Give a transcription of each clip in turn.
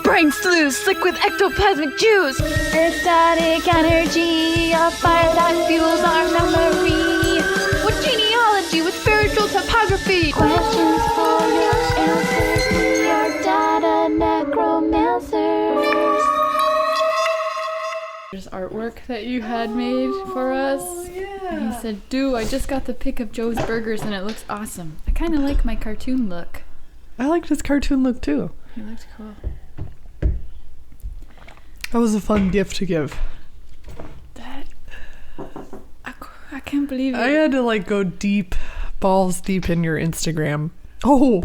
brain sluice, slick with ectoplasmic juice. Ecstatic energy, a fire that fuels our memory. With genealogy, with spiritual topography. Questions for your answers, we are data necromancers. There's artwork that you had made for us. Oh, yeah. And he said, I just got the pic of Joe's Burgers and it looks awesome. I kind of like my cartoon look. I liked his cartoon look too. He looked cool. That was a fun gift to give. I can't believe it. I had to like go deep, balls deep in your Instagram. Oh,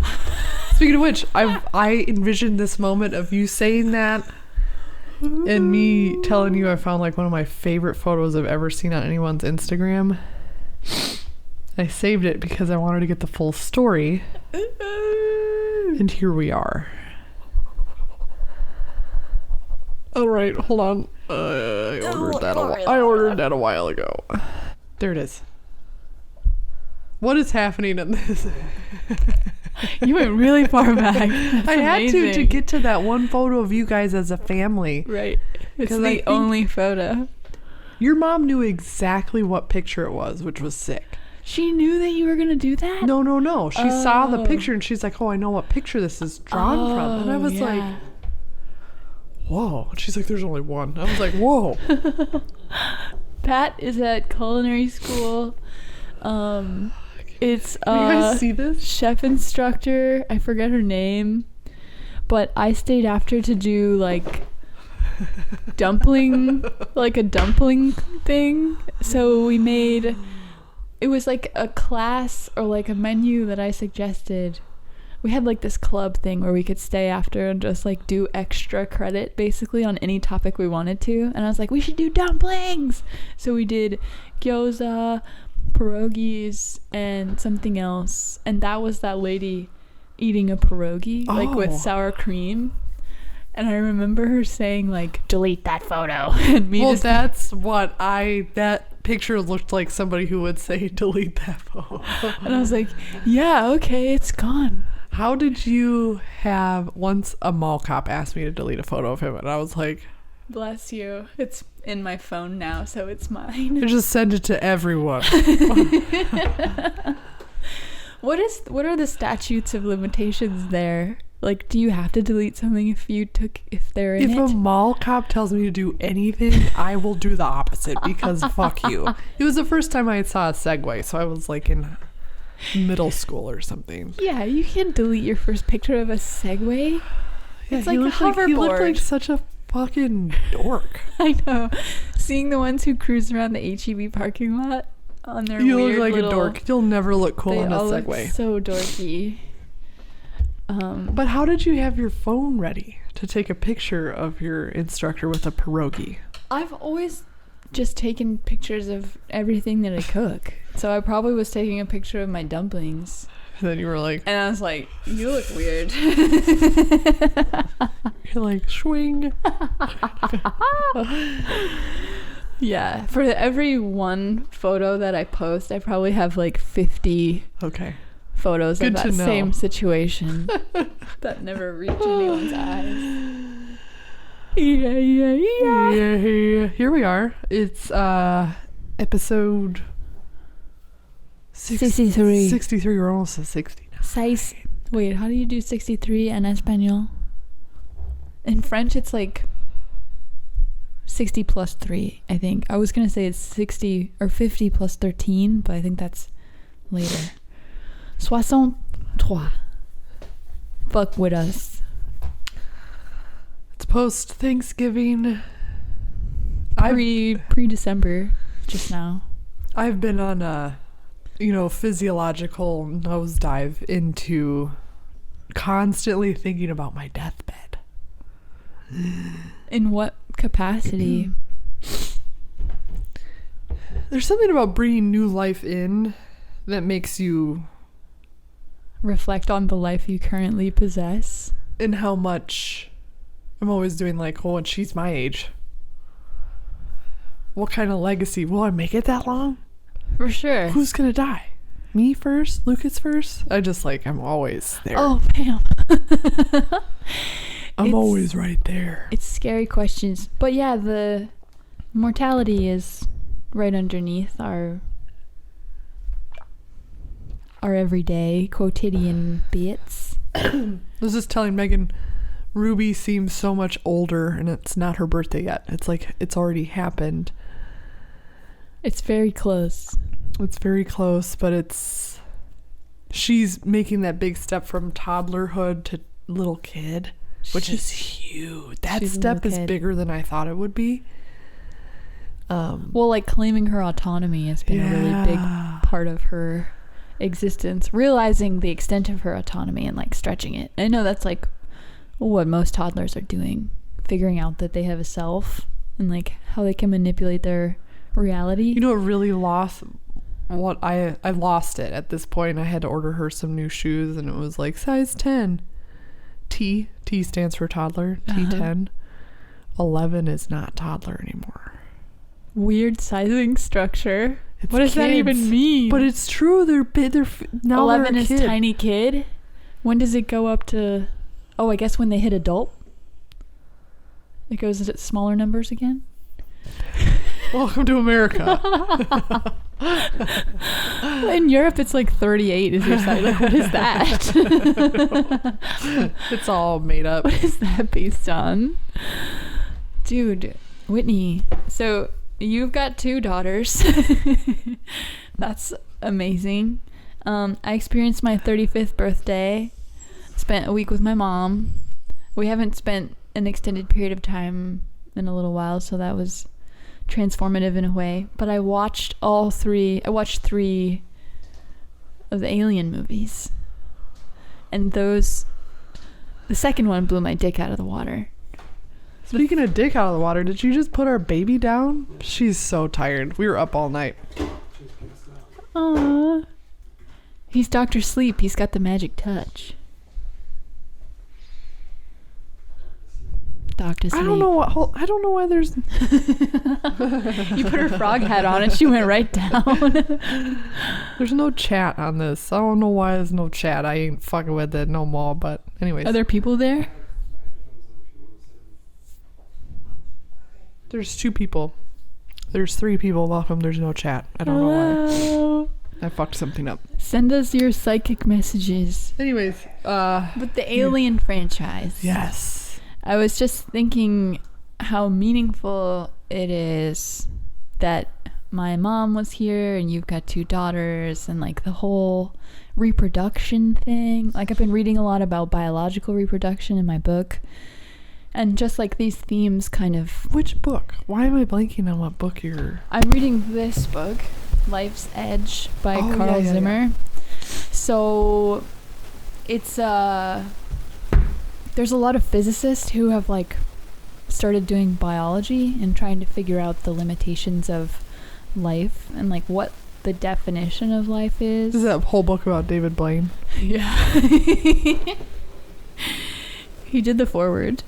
speaking of which, I envisioned this moment of you saying that and me telling you I found like one of my favorite photos I've ever seen on anyone's Instagram. I saved it because I wanted to get the full story. And here we are. All right, hold on. I ordered that a while ago. There it is. What is happening in this? You went really far back. That's I had amazing. to get to that one photo of you guys as a family. Right. It's 'Cause I the think only photo. Your mom knew exactly what picture it was, which was sick. She knew that you were going to do that? No. She saw the Oh. picture and she's like, oh, I know what picture this is drawn from. And I was like, whoa. And she's like, there's only one. I was like, whoa. Pat is at culinary school. It's Can you guys see this? chef instructor. I forget her name, but I stayed after to do like dumpling, like a dumpling thing. So we made. It was like a class or like a menu that I suggested. We had like this club thing where we could stay after and just like do extra credit basically on any topic we wanted to. And I was like, we should do dumplings. So we did gyoza, pierogies, and something else. And that was that lady eating a pierogi like with sour cream. And I remember her saying like, delete that photo. And me Well, that's what that picture looked like somebody who would say delete that photo. And I was like, yeah, okay, it's gone. How did you have once a mall cop asked me to delete a photo of him and I was like, Bless you. It's in my phone now, so it's mine. I just send it to everyone. What are the statutes of limitations there? Like, do you have to delete something if they're in If it? a mall cop tells me to do anything, I will do the opposite because fuck you. It was the first time I saw a Segway, so I was like in middle school or something. Yeah, you can't delete your first picture of a Segway. It's like a hoverboard. He looked like such a fucking dork. I know. Seeing the ones who cruise around the HEB parking lot on their You weird look like little, a dork. You'll never look cool they in a all look Segway. so dorky. But how did you have your phone ready to take a picture of your instructor with a pierogi? I've always just taken pictures of everything that I cook. So I probably was taking a picture of my dumplings. And then you were like, And I was like, you look weird. you're like, swing. Yeah. For every one photo that I post, I probably have like 50 Okay. photos Good of to that know. same situation that never reach anyone's eyes. Yeah. Here we are. It's episode 63. 63. We're almost at 60 now. Wait, how do you do 63 en español? In French, it's like 60 plus 3, I think. I was going to say it's 60 or 50 plus 13, but I think that's later. 63. Fuck with us. It's post Thanksgiving. Pre-December, just now. I've been on a, physiological nosedive into constantly thinking about my deathbed. In what capacity? There's something about bringing new life in that makes you Reflect on the life you currently possess. and how much I'm always doing like, when she's my age, what kind of legacy will I make it that long? For sure. Who's gonna die? Me first? Lucas first? I'm always there. Oh, Pam. I'm always right there. It's scary questions. But yeah, the mortality is right underneath our everyday quotidian bits. I was just telling Megan, Ruby seems so much older, and it's not her birthday yet. It's like it's already happened. It's very close. It's very close, but she's making that big step from toddlerhood to little kid, which is huge. That step is bigger than I thought it would be. Well, like claiming her autonomy has been a really big part of her existence, realizing the extent of her autonomy and like stretching it. I know that's like what most toddlers are doing, figuring out that they have a self and like how they can manipulate their reality. You know, it really lost what I lost it at this point. I had to order her some new shoes, and it was like size 10. T stands for toddler. T10. 11 is not toddler anymore. Weird sizing structure. It's what does that even mean? But it's true. They're now 11 they're a is kid. tiny kid. When does it go up to? Oh, I guess when they hit adult. It goes at smaller numbers again. Welcome to America. In Europe, it's like 38 is your size. Like, what is that? It's all made up. What is that based on? Dude, Whitney. So you've got 2 daughters. That's amazing. I experienced my 35th birthday. Spent a week with my mom. We haven't spent an extended period of time in a little while, so that was transformative in a way. But I watched 3 of the Alien movies, and the second one blew my dick out of the water. Speaking of dick out of the water, did you just put our baby down? She's so tired. We were up all night. Aww. He's Dr. Sleep. He's got the magic touch. Dr. Sleep. I don't know why there's... You put her frog hat on and she went right down. There's no chat on this. I don't know why there's no chat. I ain't fucking with it no more, but anyways. Are there people there? There's 2 people. There's 3 people. Welcome. There's no chat. I don't know why. I fucked something up. Send us your psychic messages. Anyways. With the Alien franchise. Yes. I was just thinking how meaningful it is that my mom was here and you've got 2 daughters, and like the whole reproduction thing. Like, I've been reading a lot about biological reproduction in my book, and just like these themes kind of... Which book? Why am I blanking on what book you're... I'm reading this book, Life's Edge by Carl Zimmer. So it's there's a lot of physicists who have like started doing biology and trying to figure out the limitations of life and like what the definition of life is. Is that a whole book about David Blaine? Yeah. He did the foreword.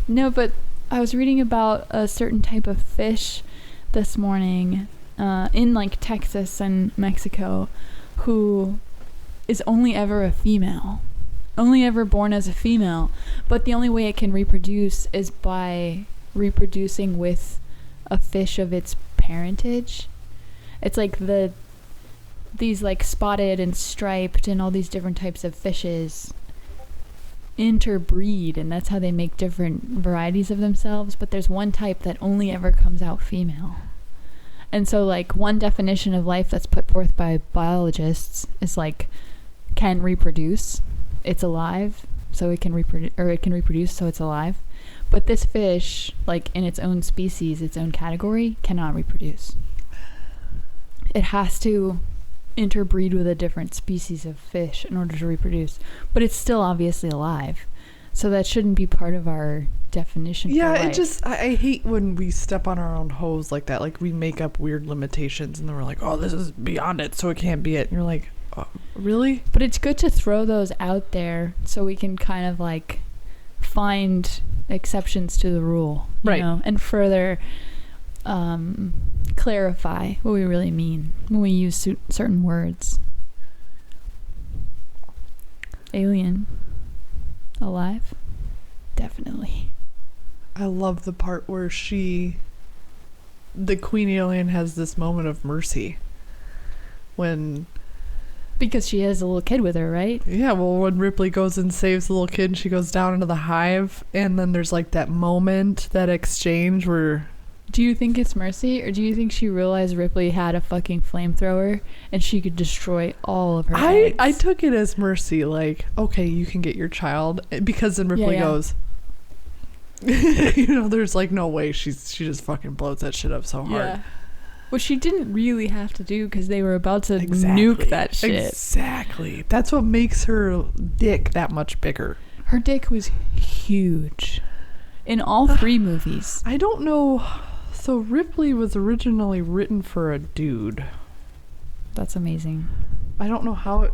No, but I was reading about a certain type of fish this morning in like Texas and Mexico who is only ever a female. Only ever born as a female, but the only way it can reproduce is by reproducing with a fish of its parentage. It's like these like spotted and striped and all these different types of fishes interbreed, and that's how they make different varieties of themselves, but there's one type that only ever comes out female. And so like one definition of life that's put forth by biologists is like can reproduce. It's alive, so it can reproduce, so it's alive. But this fish, like in its own species, its own category, cannot reproduce. It has to interbreed with a different species of fish in order to reproduce. But it's still obviously alive, so that shouldn't be part of our definition. Yeah, for life. it just I hate when we step on our own hose like that. Like we make up weird limitations, and then we're like, "Oh, this is beyond it, so it can't be it." And you're like, really? But it's good to throw those out there so we can kind of like find exceptions to the rule, you know, and further clarify what we really mean when we use certain words. Alien. alive. Definitely. I love the part where the queen alien has this moment of mercy when Because she has a little kid with her, right? Yeah, well, when Ripley goes and saves the little kid and she goes down into the hive, and then there's like that moment, that exchange where... Do you think it's mercy, or do you think she realized Ripley had a fucking flamethrower and she could destroy all of her eggs? I took it as mercy, like, okay, you can get your child, because then Ripley goes... there's like no way she just fucking blows that shit up so hard. Yeah. Well, she didn't really have to do because they were about to nuke that shit. Exactly. That's what makes her dick that much bigger. Her dick was huge in all 3 movies. I don't know. So Ripley was originally written for a dude. That's amazing. I don't know how it...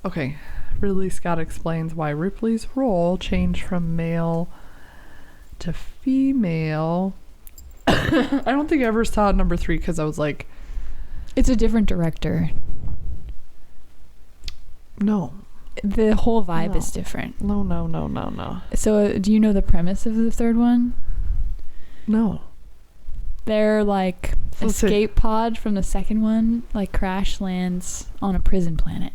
Okay. Ridley Scott explains why Ripley's role changed from male to female. I don't think I ever saw number 3 because I was like... It's a different director. No. The whole vibe is different. No. So, do you know the premise of the 3rd one? No. Their, like, escape pod from the 2nd one, like, crash lands on a prison planet.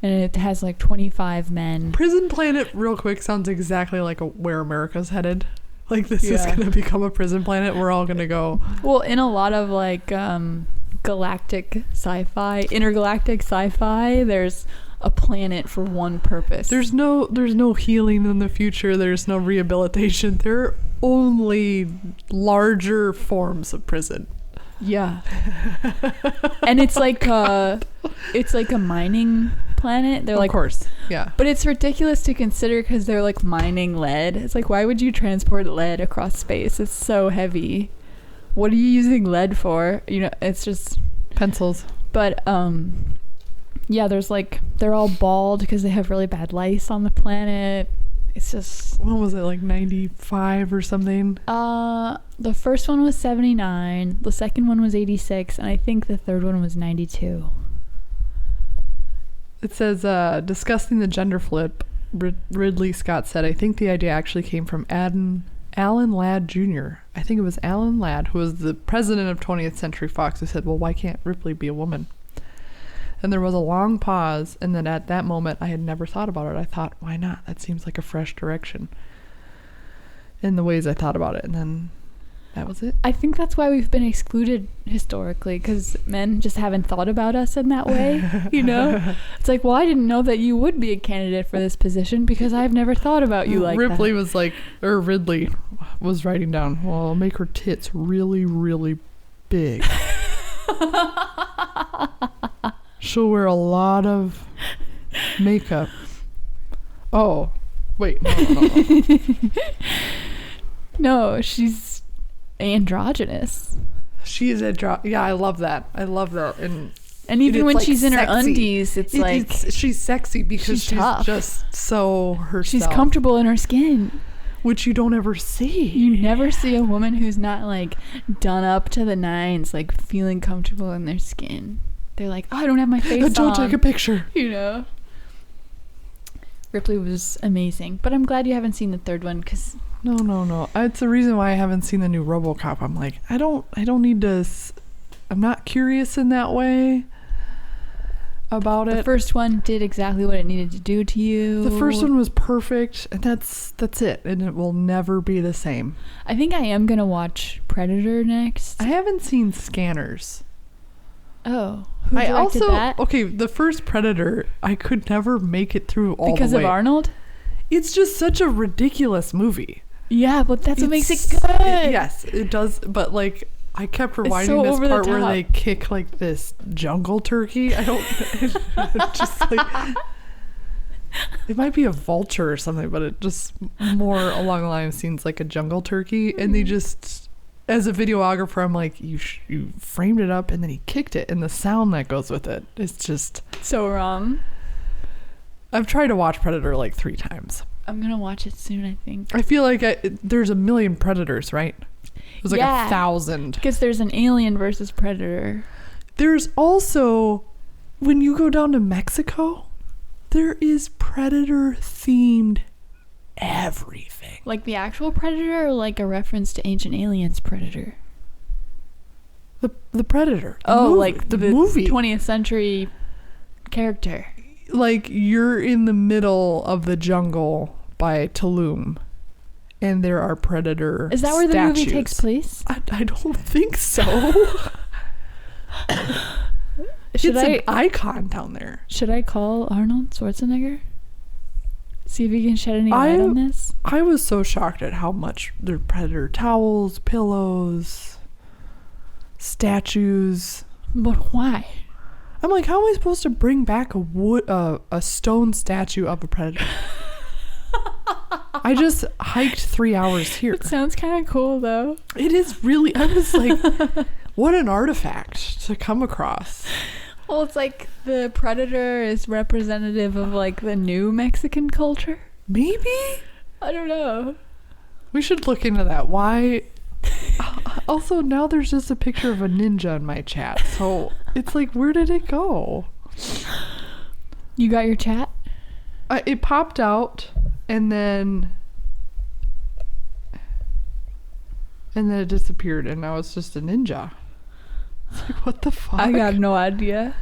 And it has, like, 25 men. Prison planet, real quick, sounds exactly like where America's headed. Like, this is going to become a prison planet. We're all going to go... Well, in a lot of, like, galactic sci-fi, intergalactic sci-fi, there's a planet for one purpose. There's no healing in the future. There's no rehabilitation. There are only larger forms of prison. Yeah. And it's like a mining planet. They're like, of course, yeah. But it's ridiculous to consider because they're like mining lead. It's like, why would you transport lead across space? It's so heavy. What are you using lead for? It's just pencils. But yeah, there's like, they're all bald because they have really bad lice on the planet. It's just... What was it, like 95 or something? The first one was 79, the second one was 86, and I think the third one was 92. It says, discussing the gender flip, Ridley Scott said, I think the idea actually came from Alan Ladd Jr. I think it was Alan Ladd, who was the president of 20th Century Fox, who said, well, why can't Ripley be a woman? And there was a long pause, and then at that moment, I had never thought about it. I thought, why not? That seems like a fresh direction in the ways I thought about it. And then that was it. I think that's why we've been excluded historically, because men just haven't thought about us in that way, It's like, well, I didn't know that you would be a candidate for this position because I've never thought about you like Ridley that. was writing down, well, I'll make her tits really, really big. She'll wear a lot of makeup. Oh, wait. No. No, she's androgynous. She is yeah, I love that. And even when like she's in her sexy. undies, she's sexy because she's tough. just so herself. She's comfortable in her skin. Which you don't ever see. You never see a woman who's not like done up to the nines, like feeling comfortable in their skin. They're like, oh, I don't have my face on. Don't take a picture. Ripley was amazing. But I'm glad you haven't seen the third one because... No. It's the reason why I haven't seen the new RoboCop. I'm like, I don't need to... I'm not curious in that way about it. The first one did exactly what it needed to do to you. The first one was perfect, and that's it. And it will never be the same. I think I am going to watch Predator next. I haven't seen Scanners. Oh, who directed that? Okay, the first Predator, I could never make it through all the way. Because of Arnold? It's just such a ridiculous movie. Yeah, but that's what makes it good. Yes, it does. But like, I kept rewinding this part where they kick like this jungle turkey. I don't just like it might be a vulture or something, but it just more along the line seems like a jungle turkey, and they just. As a videographer, I'm like, you framed it up and then he kicked it, and the sound that goes with it is just so wrong. I've tried to watch Predator like 3 times. I'm gonna watch it soon, I think. I feel like there's a million Predators, right? There's like 1,000. Because there's an Alien versus Predator. There's also, when you go down to Mexico, There is predator-themed everything. Like the actual Predator, or like a reference to Ancient Aliens Predator? The Predator. Like the movie. 20th century character. Like, you're in the middle of the jungle by Tulum, and there are predator Is that where the movie statues. takes place? I don't think so. It's an icon down there. Should I call Arnold Schwarzenegger? See if he can shed any light on this? I was so shocked at how much there are predator towels, pillows, statues. But why? I'm like, how am I supposed to bring back a stone statue of a predator? I just hiked 3 hours here. It sounds kind of cool, though. It is really, I was like, what an artifact to come across. Well, it's like the Predator is representative of like the new Mexican culture. Maybe? I don't know. We should look into that. Why? Also, now there's just a picture of a ninja in my chat. So it's like, where did it go? You got your chat? It popped out, and then it disappeared, and now it's just a ninja. It's like, what the fuck? I got no idea.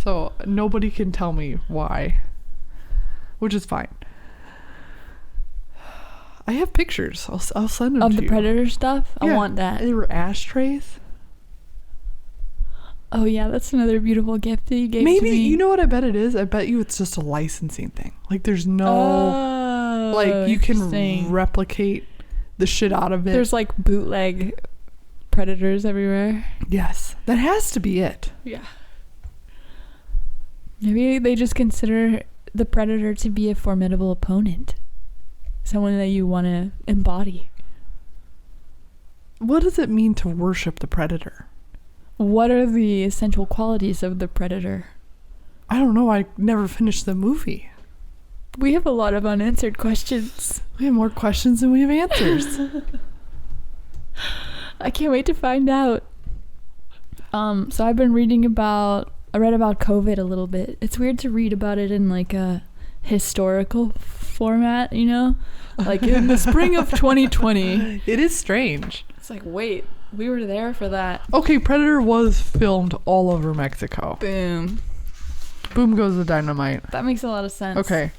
So nobody can tell me why, which is fine. I have pictures. I'll send them Of to the you. Predator stuff? Yeah, I want that. They were ashtrays. Oh, yeah, that's another beautiful gift that you gave to Maybe, me. you know what I bet it is? I bet you it's just a licensing thing. Like, there's no... like, you can replicate the shit out of it. There's, like, bootleg Predators everywhere. Yes. That has to be it. Yeah. Maybe they just consider the Predator to be a formidable opponent. Someone that you want to embody. What does it mean to worship the Predator? What are the essential qualities of the Predator? I don't know. I never finished the movie. We have a lot of unanswered questions. We have more questions than we have answers. I can't wait to find out. So I've been I read about COVID a little bit. It's weird to read about it in like a historical format, you know? Like in the spring of 2020. It is strange. It's like, wait, we were there for that. Okay, Predator was filmed all over Mexico. Boom. Boom goes the dynamite. That makes a lot of sense. Okay.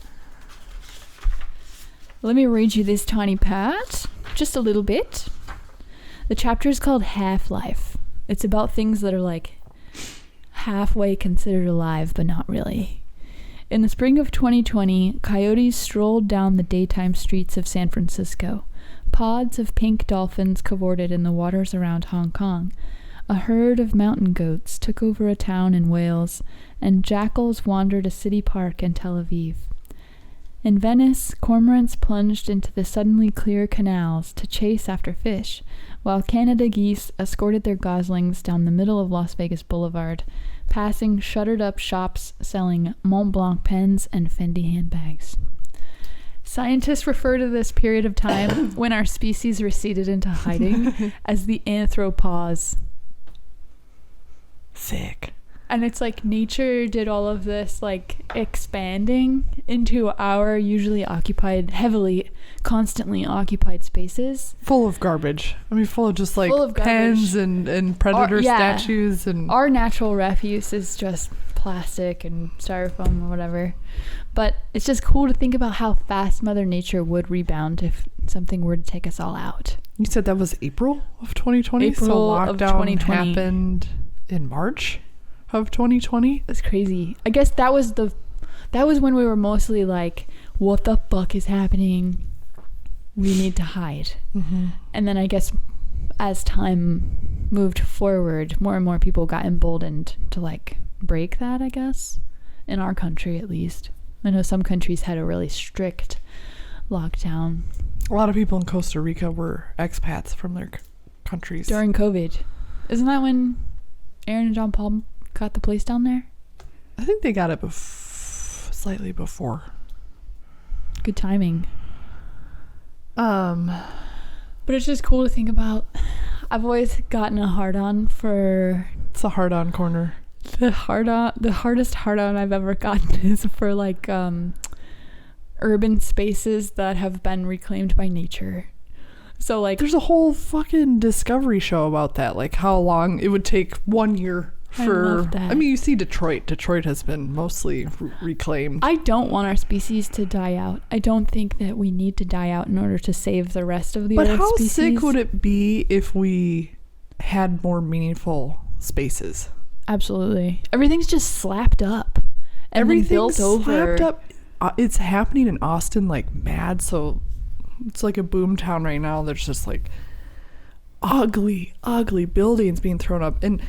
Let me read you this tiny part. Just a little bit. The chapter is called Half-Life. It's about things that are like halfway considered alive, but not really. In the spring of 2020, coyotes strolled down the daytime streets of San Francisco. Pods of pink dolphins cavorted in the waters around Hong Kong. A herd of mountain goats took over a town in Wales, and jackals wandered a city park in Tel Aviv. In Venice, cormorants plunged into the suddenly clear canals to chase after fish, while Canada geese escorted their goslings down the middle of Las Vegas Boulevard, passing shuttered-up shops selling Mont Blanc pens and Fendi handbags. Scientists refer to this period of time when our species receded into hiding as the anthropause. Sick. And it's like nature did all of this like expanding into our usually occupied, constantly occupied spaces. Full of garbage. I mean, full of just like pens and predator statues. And our natural refuse is just plastic and styrofoam or whatever. But it's just cool to think about how fast Mother Nature would rebound if something were to take us all out. You said that was April of 2020? April so lockdown of 2020 happened in March of 2020? That's crazy. I guess that was when we were mostly like, what the fuck is happening? We need to hide. Mm-hmm. And then I guess as time moved forward, more and more people got emboldened to like break that, I guess. In our country, at least. I know some countries had a really strict lockdown. A lot of people in Costa Rica were expats from their countries. During COVID. Isn't that when Aaron and John Paul got the place down there? I think they got it slightly before. Good timing. But it's just cool to think about. I've always gotten a hard-on for... It's a hard-on corner. The hardest hard on I've ever gotten is for like urban spaces that have been reclaimed by nature. So like There's a whole fucking Discovery show about that, like how long it would take 1 year for. I love that. I mean, you see Detroit. Detroit has been mostly reclaimed. I don't want our species to die out. I don't think that we need to die out in order to save the rest of the But Earth how species. sick would it be if we had more meaningful spaces? Absolutely. Everything's just slapped up and then Everything's built over. slapped up. It's happening in Austin like mad. So it's like a boom town right now. There's just like ugly buildings being thrown up. And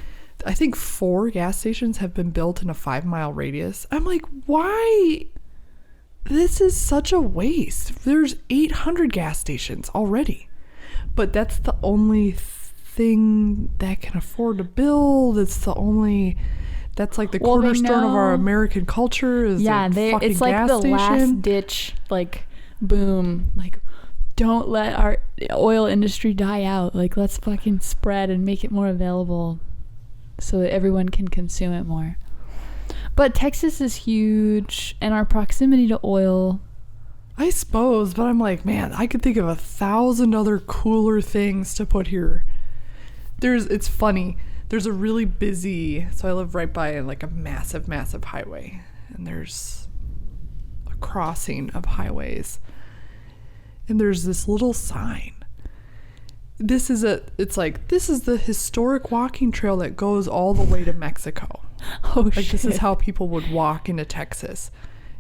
I think 4 gas stations have been built in a 5-mile radius. I'm like, why? This is such a waste. There's 800 gas stations already. But that's the only thing that can afford to build. That's like the cornerstone of our American culture is it's like gas the station. last ditch like boom, like don't let our oil industry die out, like let's fucking spread and make it more available so that everyone can consume it more. But Texas is huge and our proximity to oil, I suppose, but I'm like, man, I could think of 1,000 other cooler things to put here. It's funny. There's a really busy, so I live right by like a massive highway, and there's a crossing of highways, and there's this little sign. This is the historic walking trail that goes all the way to Mexico. oh Like shit. this is how people would walk into Texas.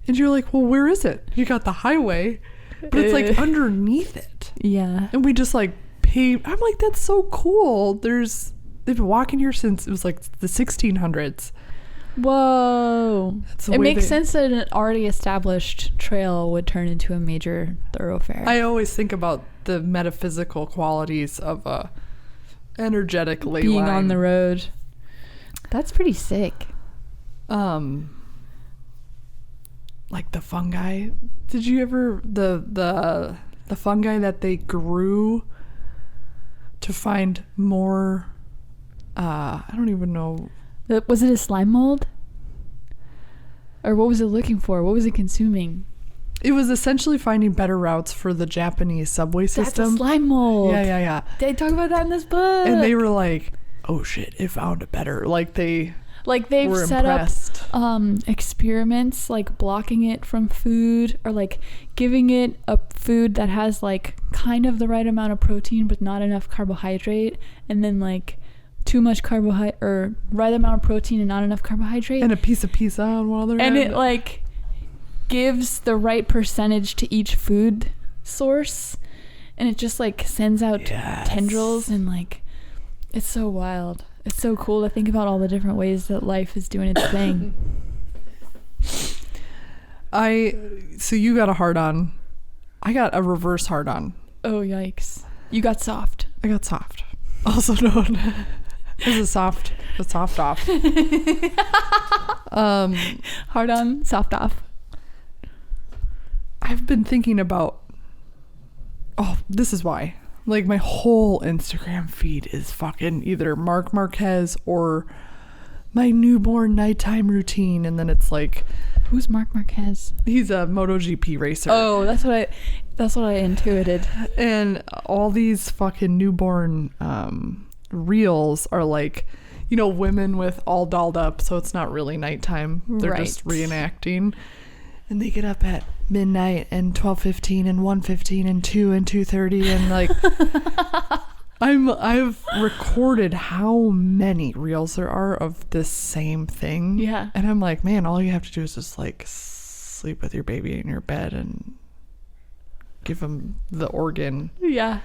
And you're like, well, where is it? You got the highway, but it's like underneath it. Yeah. And we just like paved. I'm like, that's so cool. They've been walking here since it was like the 1600s. Whoa. That's the It way makes sense that an already established trail would turn into a major thoroughfare. I always think about the metaphysical qualities of a energetic ley being line. on the road. That's pretty sick. Like the fungi. Did you ever the fungi that they grew to find more? I don't even know. Was it a slime mold? Or what was it looking for? What was it consuming? It was essentially finding better routes for the Japanese subway system. That's a slime mold. Yeah. They talk about that in this book. And they were like, oh shit, it found a better. Like they've set impressed. up experiments like blocking it from food or like giving it a food that has like kind of the right amount of protein but not enough carbohydrate, and then like too much carbohydrate or right amount of protein and not enough carbohydrate, And a piece of pizza on one other and end. it like gives the right percentage to each food source, and it just like sends out tendrils, and like it's so wild. It's so cool to think about all the different ways that life is doing its thing. So you got a hard on. I got a reverse hard on. Oh yikes. You got soft. I got soft. Also known as a soft off. Hard on, soft off. I've been thinking about, this is why. Like my whole Instagram feed is fucking either Marc Marquez or my newborn nighttime routine, and then it's like, Who's Marc Marquez? he's a MotoGP racer. Oh, that's what I intuited. And all these fucking newborn reels are like, women with all dolled up, so it's not really nighttime. They're just reenacting. And they get up at midnight and 12:15 and 1:15 and 2 and 2:30 and like I've recorded how many reels there are of this same thing. Yeah. And I'm like, man, all you have to do is just like sleep with your baby in your bed and give him the organ. Yeah.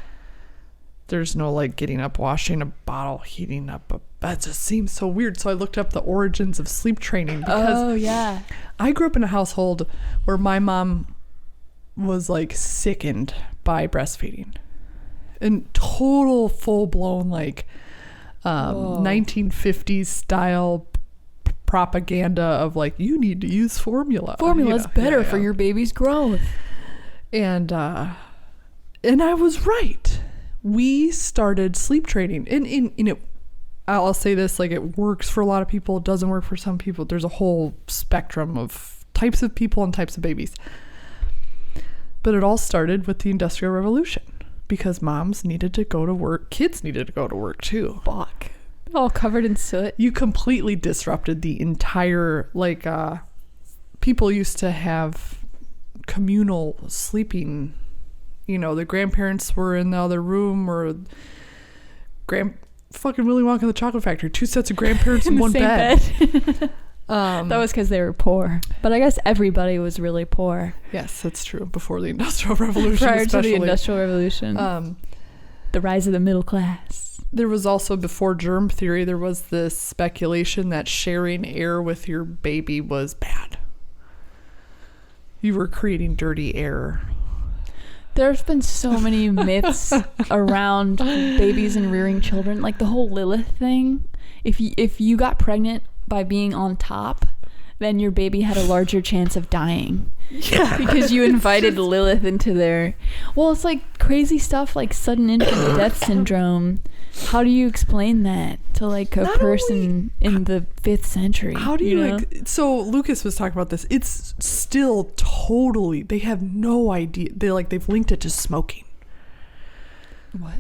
There's no like getting up, washing a bottle, heating up. That just seems so weird. So I looked up the origins of sleep training because I grew up in a household where my mom was like sickened by breastfeeding, and total full blown like 1950s style propaganda of like, you need to use formula. Formula's better for your baby's growth. And I was right. We started sleep training, and I'll say this, like, it works for a lot of people, it doesn't work for some people. There's a whole spectrum of types of people and types of babies. But it all started with the Industrial Revolution because moms needed to go to work, kids needed to go to work too. Fuck. All covered in soot. You completely disrupted the entire, like, people used to have communal sleeping. You know, the grandparents were in the other room, or fucking Willy Wonka and the Chocolate Factory, 2 sets of grandparents in one bed. That was because they were poor. But I guess everybody was really poor. Yes, that's true. Before the Industrial Revolution, Prior especially. to the Industrial Revolution. The rise of the middle class. There was also, before germ theory, there was this speculation that sharing air with your baby was bad. You were creating dirty air. There's been so many myths around babies and rearing children. Like the whole Lilith thing. If you got pregnant by being on top, then your baby had a larger chance of dying. Yeah. Because you invited Lilith into their... Well, it's like crazy stuff like sudden infant death syndrome. How do you explain that to like a person in the 5th century? How do you... So Lucas was talking about this. It's still totally... They have no idea. They've linked it to smoking. What?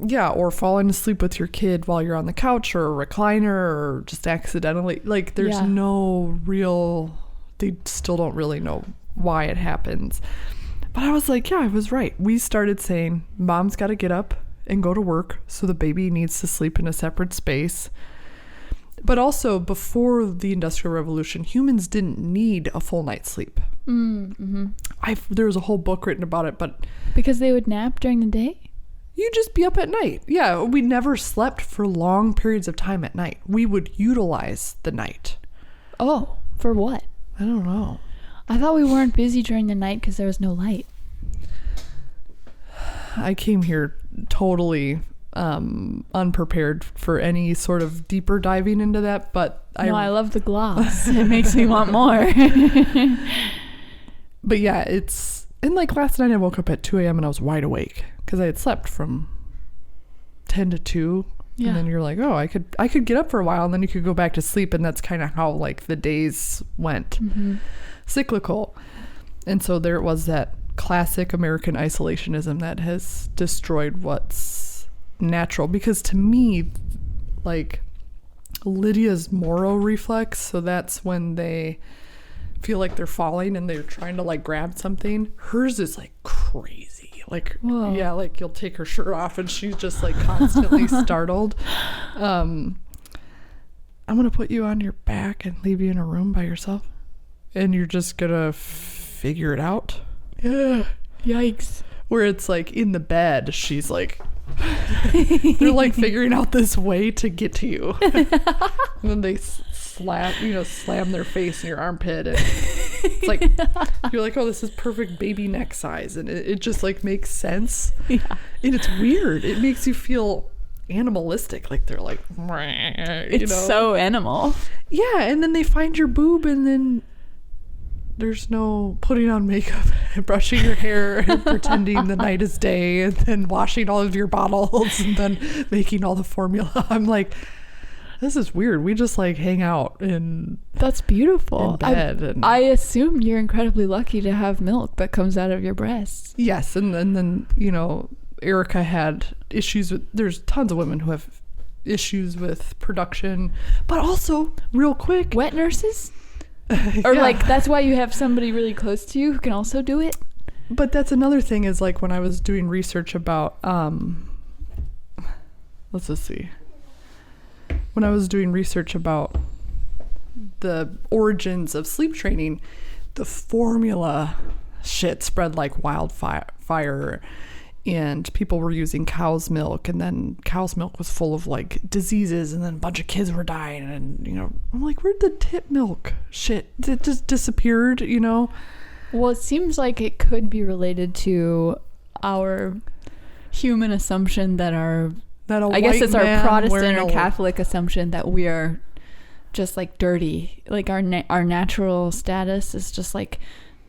Yeah, or falling asleep with your kid while you're on the couch or a recliner, or just accidentally. Like, there's no real... They still don't really know why it happens. But I was like, yeah, I was right. We started saying, mom's got to get up and go to work, so the baby needs to sleep in a separate space. But also, before the Industrial Revolution, humans didn't need a full night's sleep. Mm-hmm. There was a whole book written about it, but... Because they would nap during the day? You'd just be up at night. Yeah, we never slept for long periods of time at night. We would utilize the night. Oh, for what? I don't know. I thought we weren't busy during the night because there was no light. I came here totally unprepared for any sort of deeper diving into that, but I love the gloss. It makes me want more. But yeah, it's... And like last night I woke up at 2 a.m. and I was wide awake because I had slept from 10 to 2. Yeah. And then you're like, oh, I could get up for a while, and then you could go back to sleep, and that's kind of how like the days went. Mm-hmm. Cyclical. And so there was that classic American isolationism that has destroyed what's natural. Because to me, like, Lydia's Moro reflex, so that's when they feel like they're falling and they're trying to like grab something. Hers is like crazy. Like, whoa. Yeah, like you'll take her shirt off and she's just like constantly startled. I'm gonna put you on your back and leave you in a room by yourself, and you're just gonna figure it out. Yeah. Yikes. Where it's like in the bed, she's like they're like figuring out this way to get to you. And then they slam their face in your armpit, and it's like you're like, oh, this is perfect baby neck size, and it just like makes sense. Yeah. And it's weird. It makes you feel animalistic, like they're like, it's so animal. Yeah. And then they find your boob, and then there's no putting on makeup and brushing your hair and pretending the night is day, and then washing all of your bottles and then making all the formula. I'm like, this is weird. We just like hang out in... That's beautiful. In bed. I assumed you're incredibly lucky to have milk that comes out of your breasts. Yes. And then, Erica had issues with... There's tons of women who have issues with production, but also, real quick... Wet nurses? Or like, that's why you have somebody really close to you who can also do it? But that's another thing, is like when I was doing research about... let's just see. When I was doing research about the origins of sleep training, the formula shit spread like wildfire, and people were using cow's milk, and then cow's milk was full of like diseases, and then a bunch of kids were dying, and I'm like, where'd the tip milk shit? It just disappeared, Well, it seems like it could be related to our human assumption that I guess it's our Protestant or Catholic assumption that we are just like dirty. Like our natural status is just like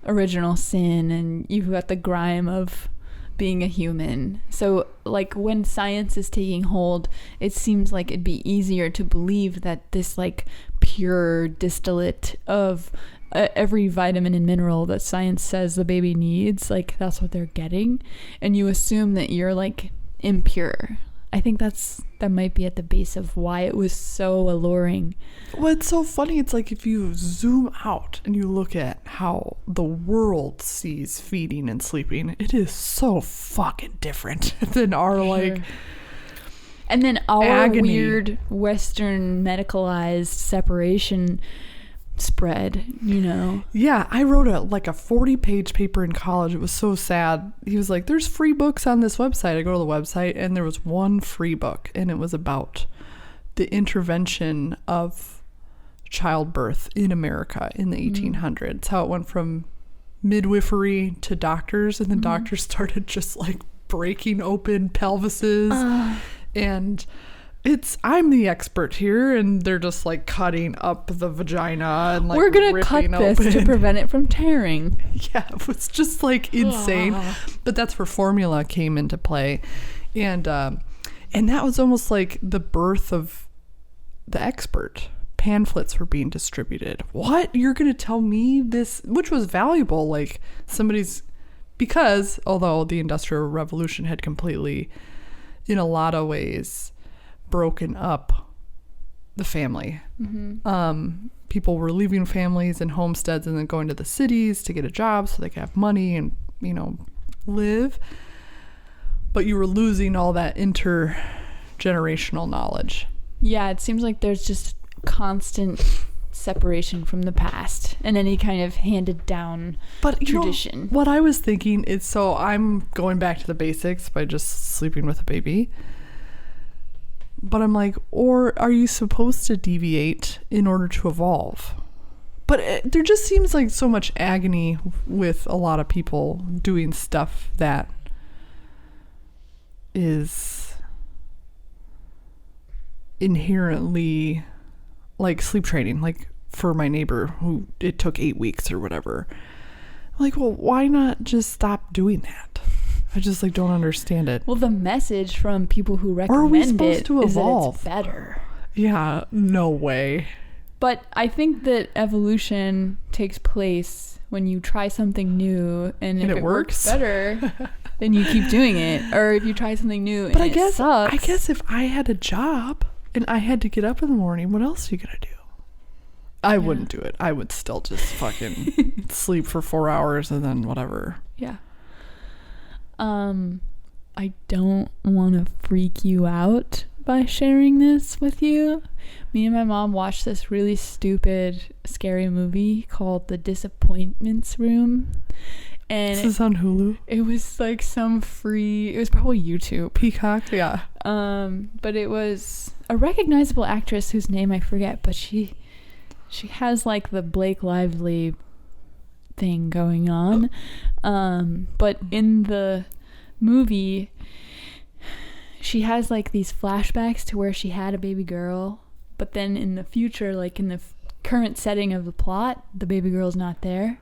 original sin, and you've got the grime of being a human. So like when science is taking hold, it seems like it'd be easier to believe that this like pure distillate of every vitamin and mineral that science says the baby needs, like that's what they're getting, and you assume that you're like impure. I think that might be at the base of why it was so alluring. Well, it's so funny. It's like if you zoom out and you look at how the world sees feeding and sleeping, it is so fucking different than our like. And then our agony. Weird Western medicalized separation spread, you know. Yeah, I wrote a 40-page paper in college. It was so sad. He was like, there's free books on this website. I go to the website and there was one free book, and it was about the intervention of childbirth in America in the 1800s, how it went from midwifery to doctors, and then doctors started just like breaking open pelvises and I'm the expert here, and they're just like cutting up the vagina and like we're gonna cut this open. to prevent it from tearing. Yeah, it was just like insane. But that's where formula came into play, and that was almost like the birth of the expert. Pamphlets were being distributed. What? You're gonna tell me this? Which was valuable, like because although the Industrial Revolution had completely, in a lot of ways, broken up the family. People were leaving families and homesteads and then going to the cities to get a job so they could have money and, you know, live. But you were losing all that intergenerational knowledge. Yeah, it seems like there's just constant separation from the past and any kind of handed down tradition. What I was thinking is, so I'm going back to the basics by just sleeping with a baby. But I'm like, or are you supposed to deviate in order to evolve? But there just seems like so much agony with a lot of people doing stuff that is inherently like sleep training. Like for my neighbor who it took 8 weeks or whatever. I'm like, well, why not just stop doing that? I just like don't understand it. Well, the message from people who recommend it is that it's better. Yeah, no way. But I think that evolution takes place when you try something new, and if it works better, then you keep doing it. Or if you try something new and it sucks. I guess if I had a job and I had to get up in the morning, what else are you gonna do? I wouldn't do it. I would still just fucking sleep for 4 hours and then whatever. Yeah. I don't want to freak you out by sharing this with you. Me and my mom watched this really stupid, scary movie called The Disappointments Room. And this is on Hulu? It was like it was probably YouTube. Peacock, yeah. But it was a recognizable actress whose name I forget, but she has like the Blake Lively thing going on. But in the movie, she has like these flashbacks to where she had a baby girl, but then in the future, like in the current setting of the plot, the baby girl's not there.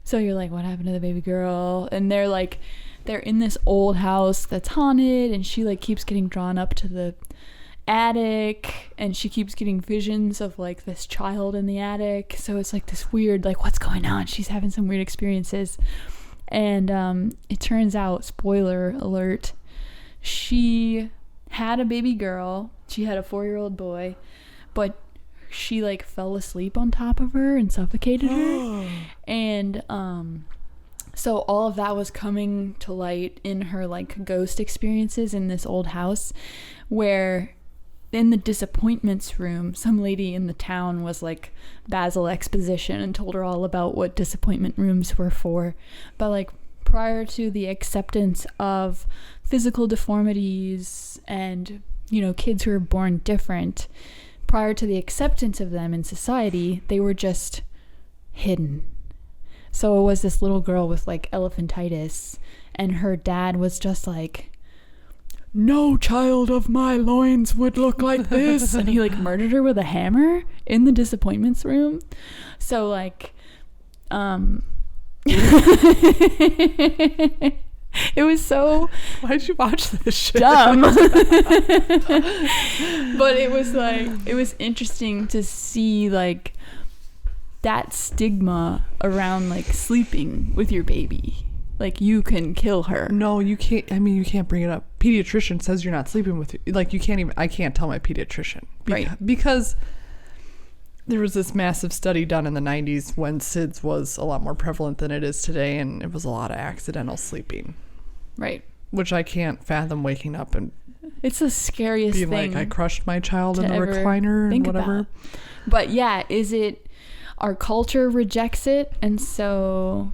So you're like, what happened to the baby girl? And they're in this old house that's haunted, and she like keeps getting drawn up to the attic, and she keeps getting visions of like this child in the attic. So it's like this weird, like, what's going on? She's having some weird experiences. And it turns out, spoiler alert, she had a baby girl. She had a 4-year-old boy, but she like fell asleep on top of her and suffocated her. And so all of that was coming to light in her like ghost experiences in this old house, where in the disappointments room, some lady in the town was like Basil Exposition and told her all about what disappointment rooms were for. But like prior to the acceptance of physical deformities and, you know, kids who are born different, prior to the acceptance of them in society, they were just hidden. So it was this little girl with like elephantitis, and her dad was just like, no child of my loins would look like this. And he like murdered her with a hammer in the disappointments room. So like It was so Why'd you watch this shit? dumb. But it was like, it was interesting to see like that stigma around like sleeping with your baby. Like, you can kill her. No, you can't. I mean, you can't bring it up. Pediatrician says you're not sleeping with you. Like, you can't even. I can't tell my pediatrician. Right. Because there was this massive study done in the 90s when SIDS was a lot more prevalent than it is today, and it was a lot of accidental sleeping. Right. Which I can't fathom waking up and It's the scariest being thing. like, I crushed my child in the ever recliner and whatever. About. But yeah, is it our culture rejects it, and so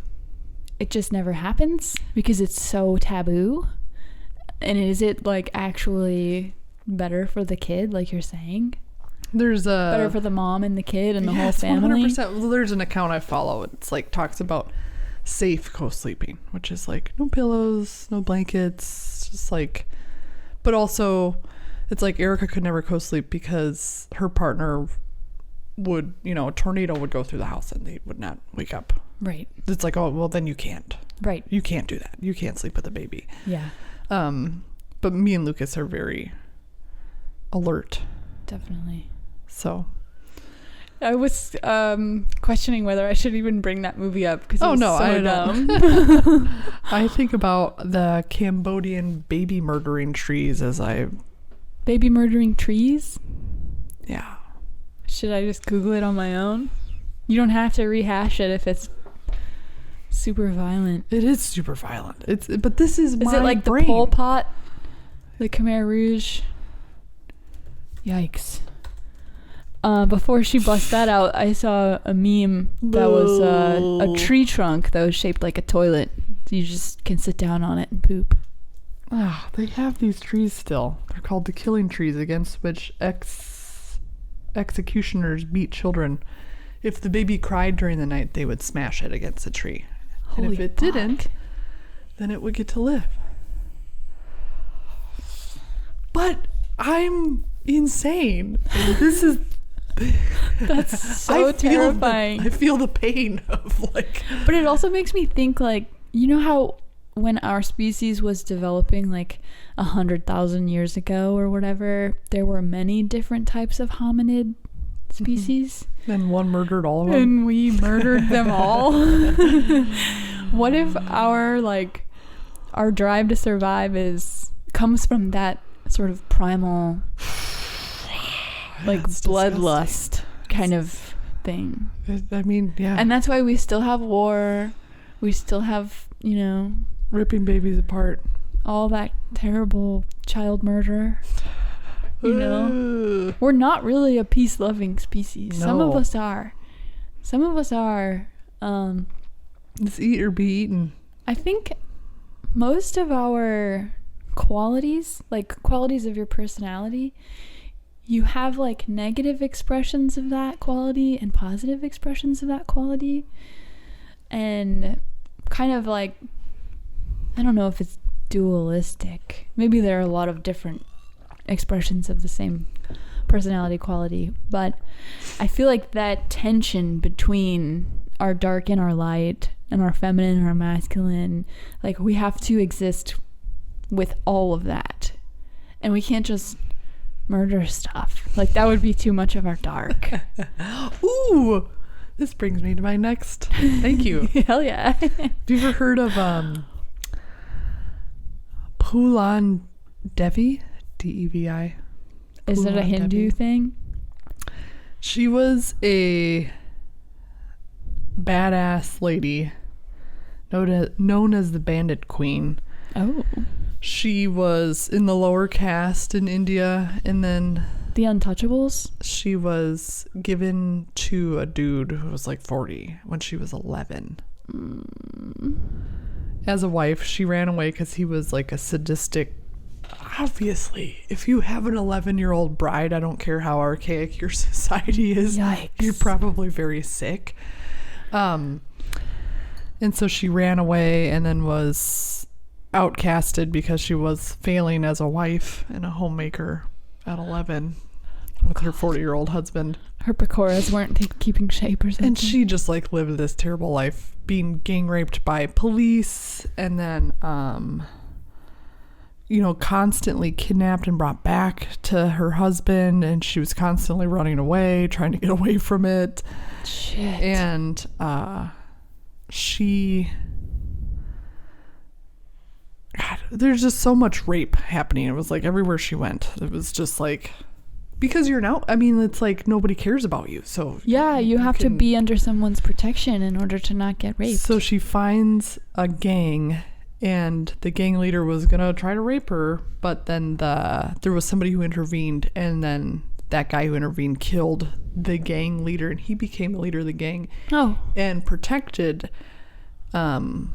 it just never happens because it's so taboo? And is it like actually better for the kid, like you're saying? There's a better for the mom and the kid and the whole family. 100%. Well, there's an account I follow. It's like talks about safe co-sleeping, which is like no pillows, no blankets, just like. But also, it's like Erica could never co-sleep because her partner would, a tornado would go through the house and they would not wake up. Right. It's like, oh, well, then you can't. Right. You can't do that. You can't sleep with a baby. Yeah. But me and Lucas are very alert. Definitely. So. I was questioning whether I should even bring that movie up because I dumb. I think about the Cambodian baby murdering trees as I. Baby murdering trees? Yeah. Should I just Google it on my own? You don't have to rehash it if it's super violent. It is super violent. But this is my Is it like brain. the Pol Pot? The Khmer Rouge? Yikes. Before she bust that out, I saw a meme that was a tree trunk that was shaped like a toilet. You just can sit down on it and poop. Ah, they have these trees still. They're called the killing trees, against which executioners beat children. If the baby cried during the night, they would smash it against the tree. And if it didn't, then it would get to live. But I'm insane. This is... That's so terrifying. I feel the pain of like... But it also makes me think, like, you know how when our species was developing like 100,000 years ago or whatever, there were many different types of hominid species? And one murdered all of them. And we murdered them all. What if our drive to survive comes from that sort of primal bloodlust kind of thing? I mean, yeah. And that's why we still have war. We still have, ripping babies apart. all that terrible child murder. We're not really a peace-loving species. No. Some of us are. Some of us are. Just eat or be eaten. I think most of our qualities, like qualities of your personality, you have like negative expressions of that quality and positive expressions of that quality. And kind of like, I don't know if it's dualistic. Maybe there are a lot of different expressions of the same personality quality, but I feel like that tension between our dark and our light and our feminine and our masculine, like we have to exist with all of that, and we can't just murder stuff. Like that would be too much of our dark. Ooh, this brings me to my next. Thank you. Hell yeah. Have you ever heard of Phoolan Devi? Devi. Is it a Hindu thing? She was a badass lady known as the Bandit Queen. Oh. She was in the lower caste in India, and then The Untouchables? she was given to a dude who was like 40 when she was 11. As a wife, she ran away because he was like a sadistic. Obviously, if you have an 11-year-old bride, I don't care how archaic your society is, Yikes. you're probably very sick. And so she ran away and then was outcasted because she was failing as a wife and a homemaker at 11. with her 40-year-old husband. Her pecoras weren't keeping shape or something. And she just like lived this terrible life, being gang raped by police, and then constantly kidnapped and brought back to her husband, and she was constantly running away, trying to get away from it. Shit. And God, there's just so much rape happening. It was like everywhere she went. It was just like, because you're now, I mean, it's like nobody cares about you. So yeah, you have to be under someone's protection in order to not get raped. So she finds a gang, and the gang leader was gonna try to rape her, but then there was somebody who intervened, and then that guy who intervened killed the gang leader, and he became the leader of the gang. Oh. And protected Phoolan.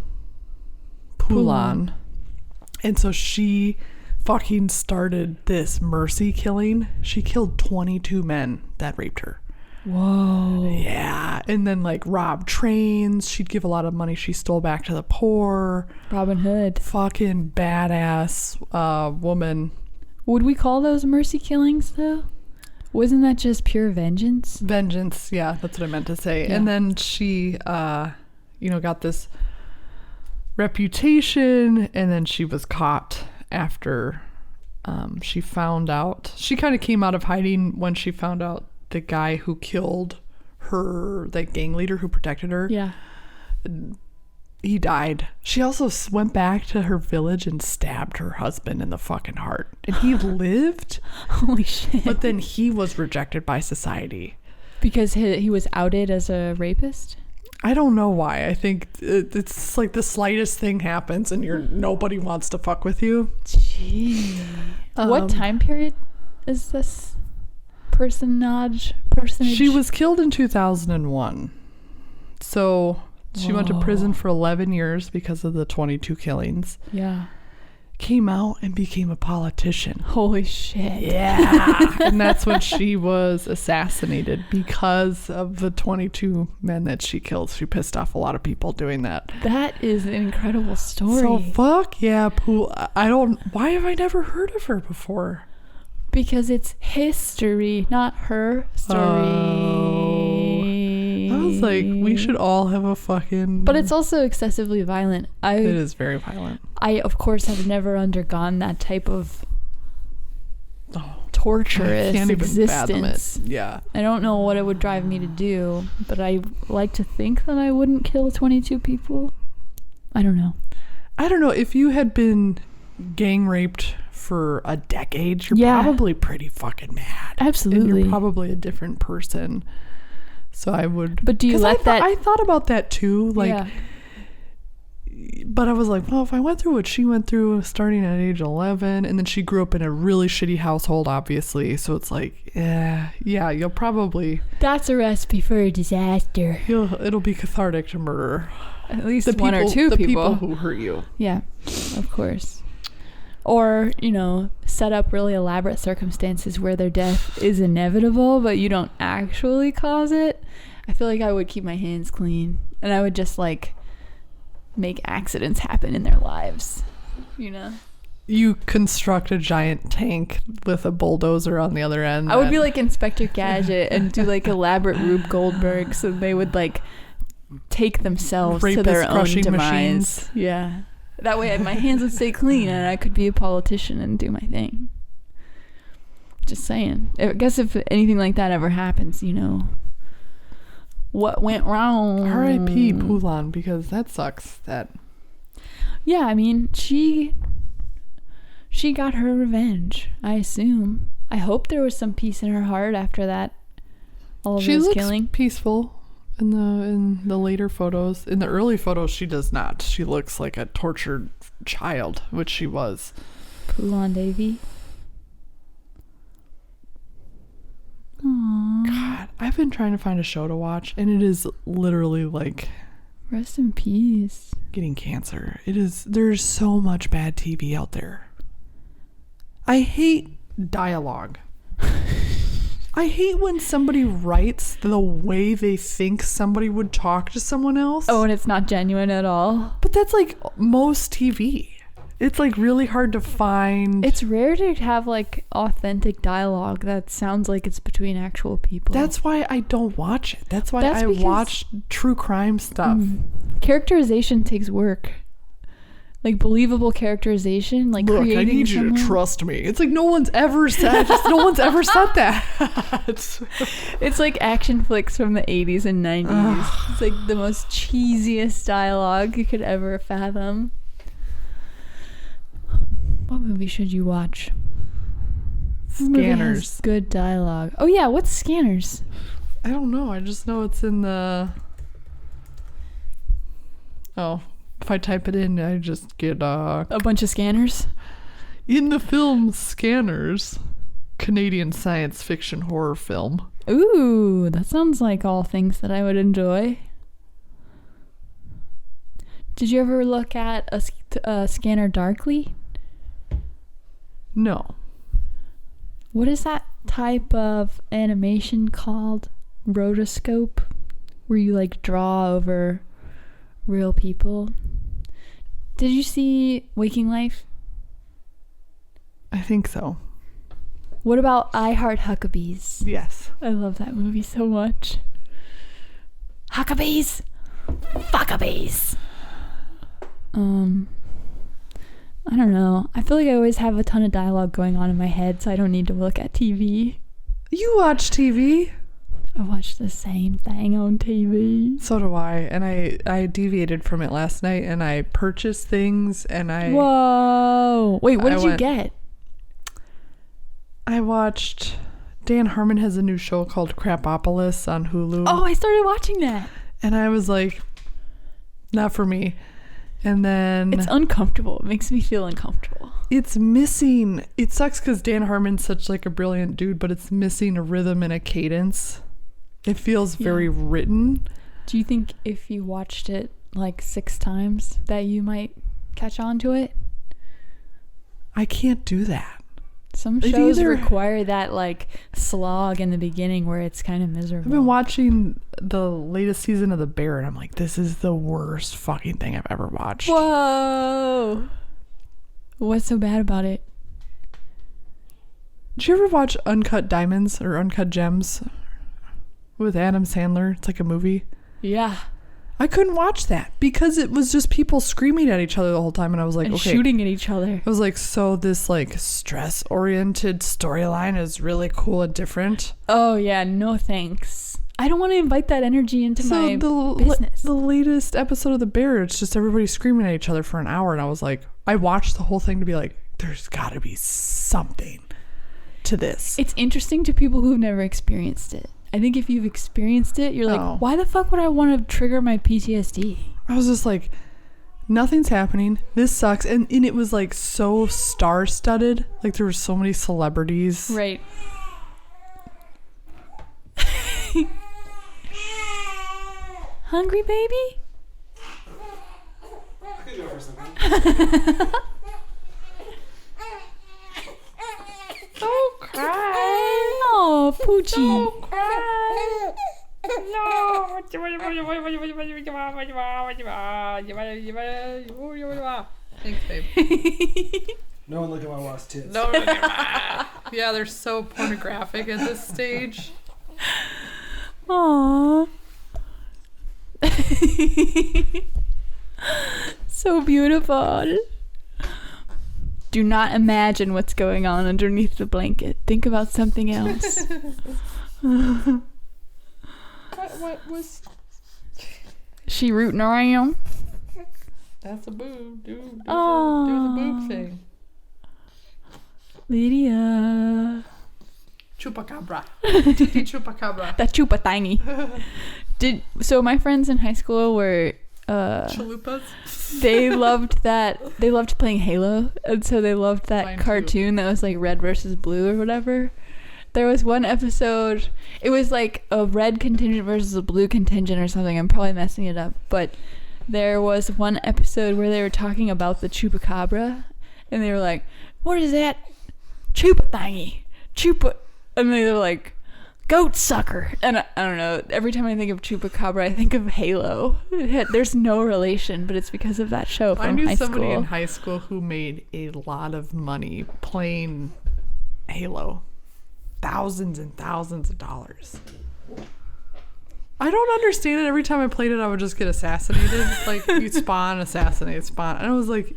And so she fucking started this mercy killing. She killed 22 men that raped her. Whoa. Yeah. And then like robbed trains. She'd give a lot of money she stole back to the poor. Robin Hood. Fucking badass woman. Would we call those mercy killings though? Wasn't that just pure vengeance? Vengeance, yeah, that's what I meant to say. Yeah. And then she got this reputation, and then she was caught after she found out. She kind of came out of hiding when she found out the guy who killed her, that gang leader who protected her. Yeah. He died. She also went back to her village and stabbed her husband in the fucking heart. And he lived. Holy shit. But then he was rejected by society. Because he was outed as a rapist? I don't know why. I think it's like the slightest thing happens and nobody wants to fuck with you. Gee. What time period is this personage? She was killed in 2001. So she went to prison for 11 years because of the 22 killings. Yeah. Came out and became a politician. Holy shit. Yeah. And that's when she was assassinated because of the 22 men that she killed. She pissed off a lot of people doing that. That is an incredible story. So fuck yeah, why have I never heard of her before? Because it's history, not her story. I was like, we should all have a fucking... But it's also excessively violent. It is very violent. I, of course, have never undergone that type of torturous existence. Yeah. I don't know what it would drive me to do, but I like to think that I wouldn't kill 22 people. I don't know. If you had been gang raped for a decade, you're probably pretty fucking mad. Absolutely. And you're probably a different person. So I would... But do you let that... I thought about that too. Like... Yeah. But I was like, well, if I went through what she went through starting at age 11, and then she grew up in a really shitty household, obviously. So it's like, yeah, you'll probably... That's a recipe for a disaster. It'll be cathartic to murder. At least one or two people. The people who hurt you. Yeah, of course. Or, set up really elaborate circumstances where their death is inevitable, but you don't actually cause it. I feel like I would keep my hands clean. And I would just, make accidents happen in their lives. You construct a giant tank with a bulldozer on the other end. I would be like Inspector Gadget and do, elaborate Rube Goldberg, so they would, take themselves to their own demise. Machines. Yeah. That way my hands would stay clean and I could be a politician and do my thing. Just saying. I guess if anything like that ever happens, what went wrong? R.I.P. Phoolan, because that sucks. Yeah, I mean, she got her revenge, I assume. I hope there was some peace in her heart after that. All of those killing. She looks peaceful in the later photos. In the early photos, she does not. She looks like a tortured child, which she was. Phoolan Devi. Aww. God, I've been trying to find a show to watch, and it is literally rest in peace. Getting cancer. There's so much bad TV out there. I hate dialogue. I hate when somebody writes the way they think somebody would talk to someone else. Oh, and it's not genuine at all. But that's most TV. It's like really hard to find. It's rare to have like authentic dialogue that sounds like it's between actual people. That's why I don't watch it. That's why That's I because- watch true crime stuff. Characterization takes work. Like believable characterization, like Look, creating I need you someone. to trust me. It's like no one's ever said that. It's like action flicks from the 80s and 90s. It's like the most cheesiest dialogue you could ever fathom. What movie should you watch? What movie has Scanners. good dialogue. Oh yeah, what's Scanners? I don't know. I just know it's in the. Oh, if I type it in, I just get A bunch of scanners? in the film Scanners, Canadian science fiction horror film. Ooh, that sounds like all things that I would enjoy. Did you ever look at a Scanner Darkly? No. What is that type of animation called? Rotoscope? Where you like draw over real people? Did you see Waking Life? I think so. What about I Heart Huckabees? Yes. I love that movie so much. Huckabees! Fuckabees! I don't know. I feel like I always have a ton of dialogue going on in my head, so I don't need to look at TV. You watch TV? I watch the same thing on TV. So do I. And I deviated from it last night and I purchased things and Whoa! Wait, what I did you went- get? I watched. Dan Harmon has a new show called Crapopolis on Hulu. Oh, I started watching that. And I was like, not for me. And then It's uncomfortable. It makes me feel uncomfortable. it's missing. It sucks because Dan Harmon's such like a brilliant dude, but it's missing a rhythm and a cadence. It feels very written. Do you think if you watched it like 6 times that you might catch on to it? I can't do that. Some It shows either- require that like slog in the beginning where it's kind of miserable. I've been watching the latest season of The Bear and I'm like, this is the worst fucking thing I've ever watched. Whoa! What's so bad about it? Did you ever watch Uncut Diamonds or Uncut Gems with Adam Sandler? It's like a movie. Yeah. I couldn't watch that because it was just people screaming at each other the whole time, and I was like, And okay. shooting at each other. I was like, so this like stress-oriented storyline is really cool and different. Oh yeah, no thanks. I don't want to invite that energy into my business. The latest episode of The Bear, it's just everybody screaming at each other for an hour, and I was like, I watched the whole thing to be like, there's got to be something to this. It's interesting to people who've never experienced it. I think if you've experienced it, you're like, Oh. why the fuck would I want to trigger my PTSD? I was just like, nothing's happening. This sucks. And it was like so star-studded. Like there were so many celebrities. Right. Hungry baby? I could go for something. Don't cry. Oh, Poochie. Don't cry. Thanks, babe. No one look at my wife's tits. No. Yeah, they're so pornographic at this stage. Aww. So beautiful. Do not imagine what's going on underneath the blanket. Think about something else. What was... She rooting around. That's a boob, dude. Do Aw. the boob thing. Lydia. Chupacabra. Titi Chupacabra. That chupa tiny. So my friends in high school were Chalupas. they loved playing Halo, and so they loved that Mine too. cartoon that was like red versus blue or whatever. There was one episode, it was like a red contingent versus a blue contingent or something. I'm probably messing it up, but there was one episode where they were talking about the chupacabra, and they were like, what is that chupa thingy? Chupa. And they were like, goat sucker. And I don't know, every time I think of Chupacabra, I think of Halo. There's no relation, but it's because of that show from I knew high somebody school. in high school who made a lot of money playing Halo. Thousands and thousands of dollars. I don't understand it. Every time I played it, I would just get assassinated. Like, you spawn, assassinate, spawn. And I was like,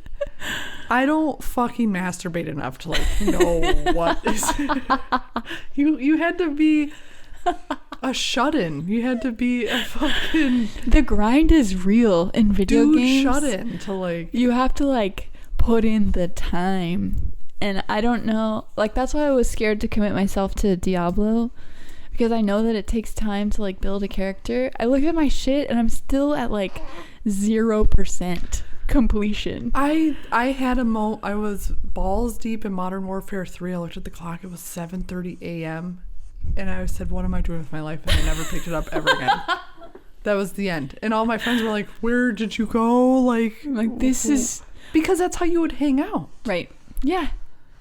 I don't fucking masturbate enough to, like, know what is... You had to be a shut-in. You had to be a fucking... The grind is real in video games. shut-in to, like... You have to, like, put in the time. And I don't know. Like, that's why I was scared to commit myself to Diablo. Because I know that it takes time to, like, build a character. I look at my shit and I'm still at, like, 0% completion. I had I was balls deep in Modern Warfare 3. I looked at the clock. It was 7:30 a.m. And I said, what am I doing with my life? And I never picked it up ever again. That was the end. And all my friends were like, where did you go? Like This is... Because that's how you would hang out. Right. Yeah.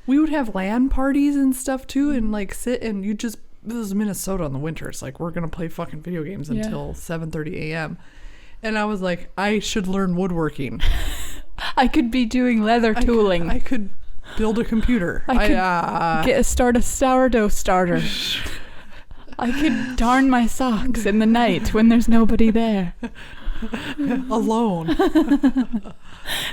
We would have LAN parties and stuff, too. And, like, sit and you just... This is Minnesota in the winter. It's like, we're going to play fucking video games until 7:30 a.m. And I was like, I should learn woodworking. I could be doing leather tooling. I could build a computer. I could start a sourdough starter. I could darn my socks in the night when there's nobody there. Alone.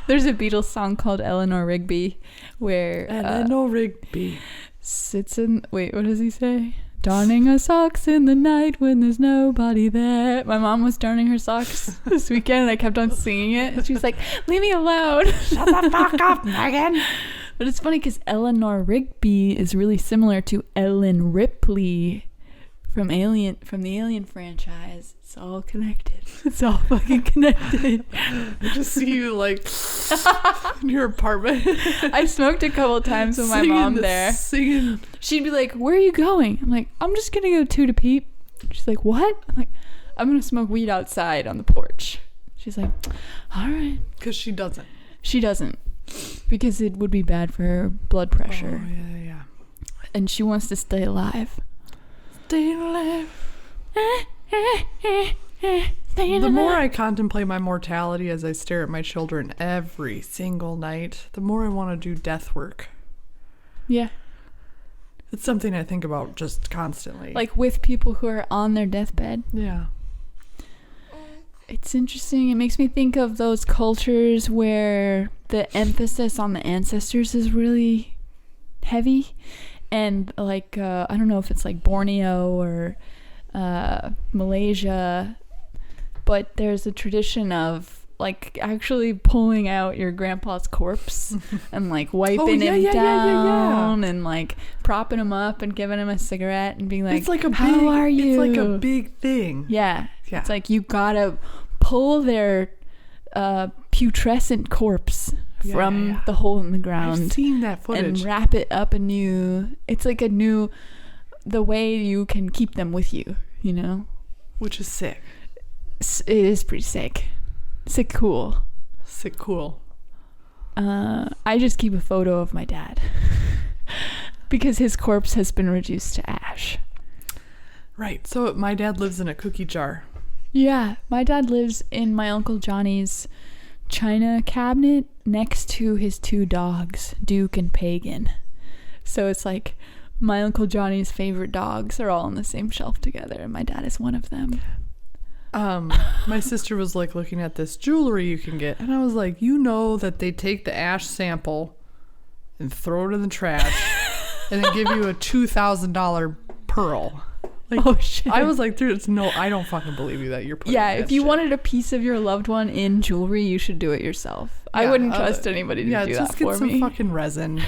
There's a Beatles song called Eleanor Rigby where Eleanor Rigby sits in... Wait, what does he say? Darning her socks in the night when there's nobody there. My mom was darning her socks this weekend and I kept on singing it. And she was like, leave me alone. Shut the fuck up, Megan. But it's funny because Eleanor Rigby is really similar to Ellen Ripley from the Alien franchise. It's all connected. It's all fucking connected. I just see you, like, in your apartment. I smoked a couple times with my mom there. Singing. She'd be like, where are you going? I'm like, I'm just going to go to peep. She's like, what? I'm like, I'm going to smoke weed outside on the porch. She's like, all right. Because she doesn't. She doesn't. Because it would be bad for her blood pressure. Oh, yeah. And she wants to stay alive. Stay alive. The more I contemplate my mortality as I stare at my children every single night, the more I want to do death work. Yeah. It's something I think about just constantly. Like with people who are on their deathbed. Yeah. It's interesting. It makes me think of those cultures where the emphasis on the ancestors is really heavy. And like, I don't know if it's like Borneo or Malaysia, but there's a tradition of like actually pulling out your grandpa's corpse and like wiping him down and like propping him up and giving him a cigarette and being like, it's like how are you? It's like a big thing. Yeah. It's like you gotta pull their putrescent corpse from the hole in the ground. I've seen that footage. And wrap it up anew. It's like the way you can keep them with you, you know? Which is sick. It is pretty sick. Sick cool. Sick cool. I just keep a photo of my dad. Because his corpse has been reduced to ash. Right. So my dad lives in a cookie jar. Yeah. My dad lives in my Uncle Johnny's china cabinet next to his two dogs, Duke and Pagan. So it's like my Uncle Johnny's favorite dogs are all on the same shelf together, and my dad is one of them. My sister was like looking at this jewelry you can get, and I was like, you know that they take the ash sample and throw it in the trash and then give you a $2,000 pearl. Like, oh shit. I was like, dude, I don't fucking believe you that you're putting if you shit. wanted a piece of your loved one in jewelry, you should do it yourself. I wouldn't trust anybody to do that for me. Yeah, just get some fucking resin.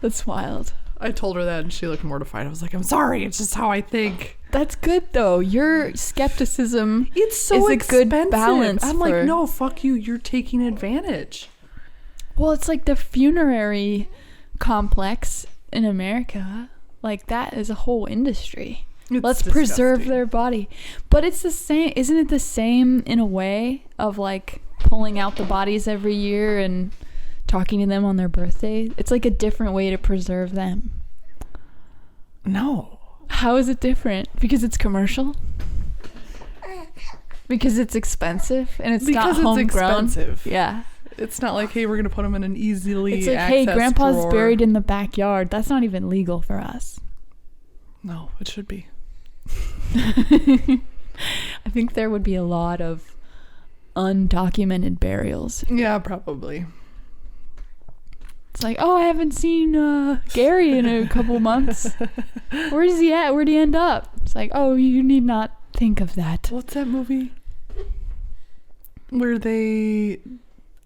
That's wild. I told her that and she looked mortified. I was like, I'm sorry, it's just how I think. That's good though. Your skepticism It's so is expensive. a good balance. I'm like, no, fuck you. You're taking advantage. Well, it's like the Funerary Complex in America. Like that is a whole industry. Let's preserve their body. But it's the same. Isn't it the same in a way of like pulling out the bodies every year and talking to them on their birthday? It's like a different way to preserve them. No. How is it different? Because it's commercial? Because it's expensive and it's not homegrown? Expensive. Yeah. It's not like, hey, we're going to put them in an easily It's like, hey, accessed grandpa's drawer. buried in the backyard. That's not even legal for us. No, it should be. I think there would be a lot of undocumented burials. Yeah, probably. It's like, oh, I haven't seen Gary in a couple months. Where is he at? Where'd he end up? It's like, oh, you need not think of that. What's that movie? Where they...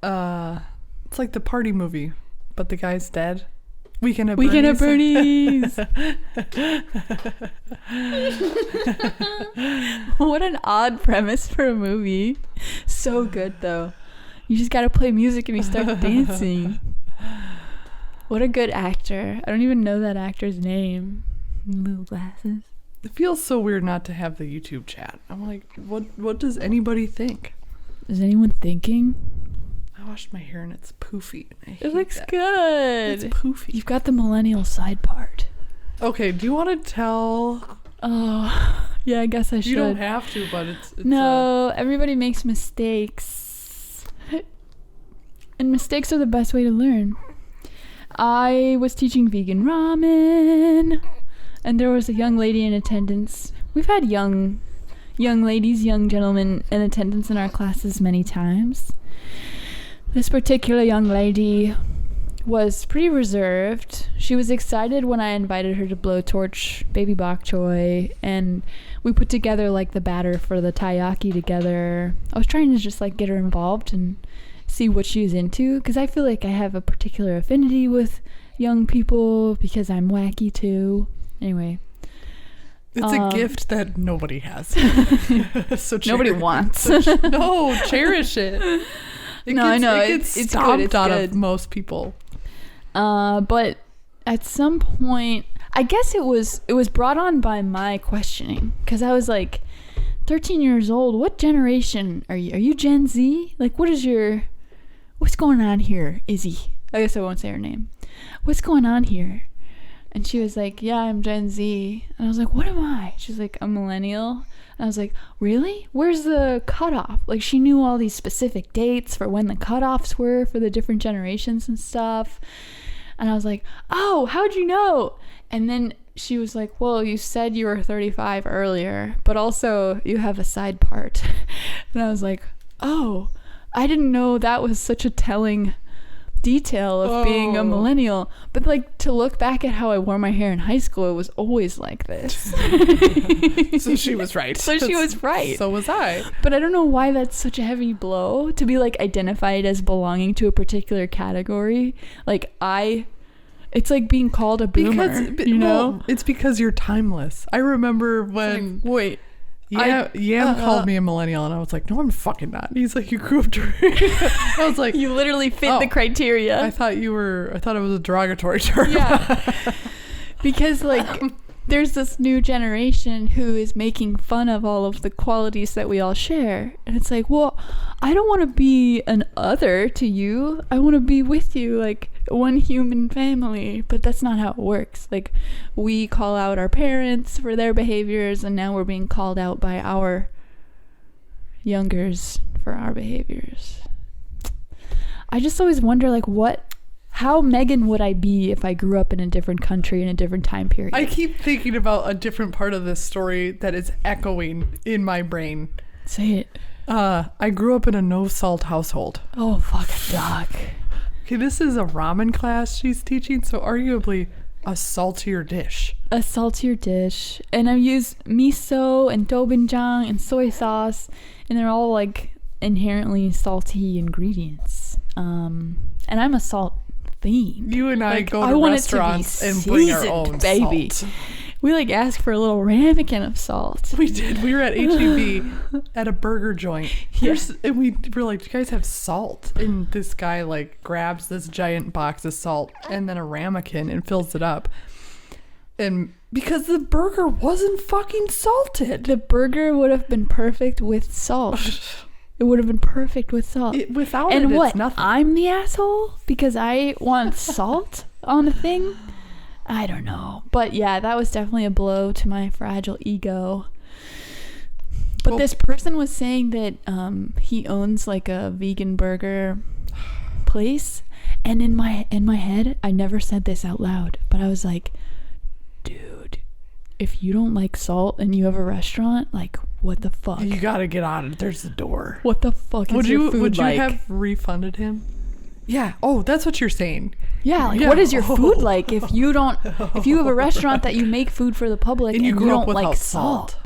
it's like the party movie, but the guy's dead. Weekend at Bernie's. What an odd premise for a movie. So good, though. You just gotta play music and you start dancing. What a good actor. I don't even know that actor's name. Little glasses. It feels so weird not to have the YouTube chat. I'm like, what does anybody think? Is anyone thinking? I washed my hair and it's poofy. And It looks good. It's poofy. You've got the millennial side part. Okay, do you want to tell? Oh, yeah, I guess I should. You don't have to, but it's no, everybody makes mistakes. And mistakes are the best way to learn. I was teaching vegan ramen, and there was a young lady in attendance. We've had young ladies, young gentlemen in attendance in our classes many times. This particular young lady was pretty reserved. She was excited when I invited her to blowtorch baby bok choy, and we put together like the batter for the taiyaki together. I was trying to just like get her involved and see what she's into, because I feel like I have a particular affinity with young people because I'm wacky too. Anyway. It's a gift that nobody has. So nobody wants. No, cherish it. I know. It gets it's stomped good. It's out good. of most people. But at some point, I guess it was brought on by my questioning, because I was like, 13 years old. What generation are you? Are you Gen Z? Like, what's going on here, Izzy? I guess I won't say her name. What's going on here? And she was like, yeah, I'm Gen Z. And I was like, what am I? She's like, a millennial. And I was like, really? Where's the cutoff? Like, she knew all these specific dates for when the cutoffs were for the different generations and stuff. And I was like, oh, how'd you know? And then she was like, well, you said you were 35 earlier, but also you have a side part. And I was like, oh, I didn't know that was such a telling detail of being a millennial. But like, to look back at how I wore my hair in high school, it was always like this. So she was right. So she was right. So was I. But I don't know why that's such a heavy blow to be like identified as belonging to a particular category. Like, it's like being called a boomer, you know? Well, it's because you're timeless. I remember when wait, Yam called me a millennial, and I was like, no, I'm fucking not. And he's like, you grew up during... I was like, you literally fit the criteria. I thought it was a derogatory term. Yeah. Because like, there's this new generation who is making fun of all of the qualities that we all share. And it's like, well, I don't want to be an other to you. I want to be with you, like one human family. But that's not how it works. Like, we call out our parents for their behaviors, and now we're being called out by our youngers for our behaviors. I just always wonder, like, how Megan would I be if I grew up in a different country in a different time period? I keep thinking about a different part of this story that is echoing in my brain. Say it. I grew up in a no-salt household. Oh, fuck, dog. Okay, this is a ramen class she's teaching, so arguably a saltier dish. A saltier dish. And I use miso and dobenjang and soy sauce, and they're all like inherently salty ingredients. And I'm a salt fiend. You and I like, go to restaurants and bring our own baby. salt. We like ask for a little ramekin of salt. We did. We were at HEB at a burger joint. And we were like, do you guys have salt? And this guy like grabs this giant box of salt and then a ramekin and fills it up. And because the burger wasn't fucking salted. The burger would have been perfect with salt. It would have been perfect with salt. Without and it, what? it's nothing. I'm the asshole because I want salt on the thing. I don't know. But yeah, that was definitely a blow to my fragile ego. But this person was saying that he owns like a vegan burger place, and in my head, I never said this out loud, but I was like, dude, if you don't like salt and you have a restaurant, like, what the fuck? You gotta get on it. There's the door. What the fuck is your food Would you like? have refunded him? Yeah. Oh, that's what you're saying. Yeah, like, what is your food like if you have a restaurant that you make food for the public and you don't like salt?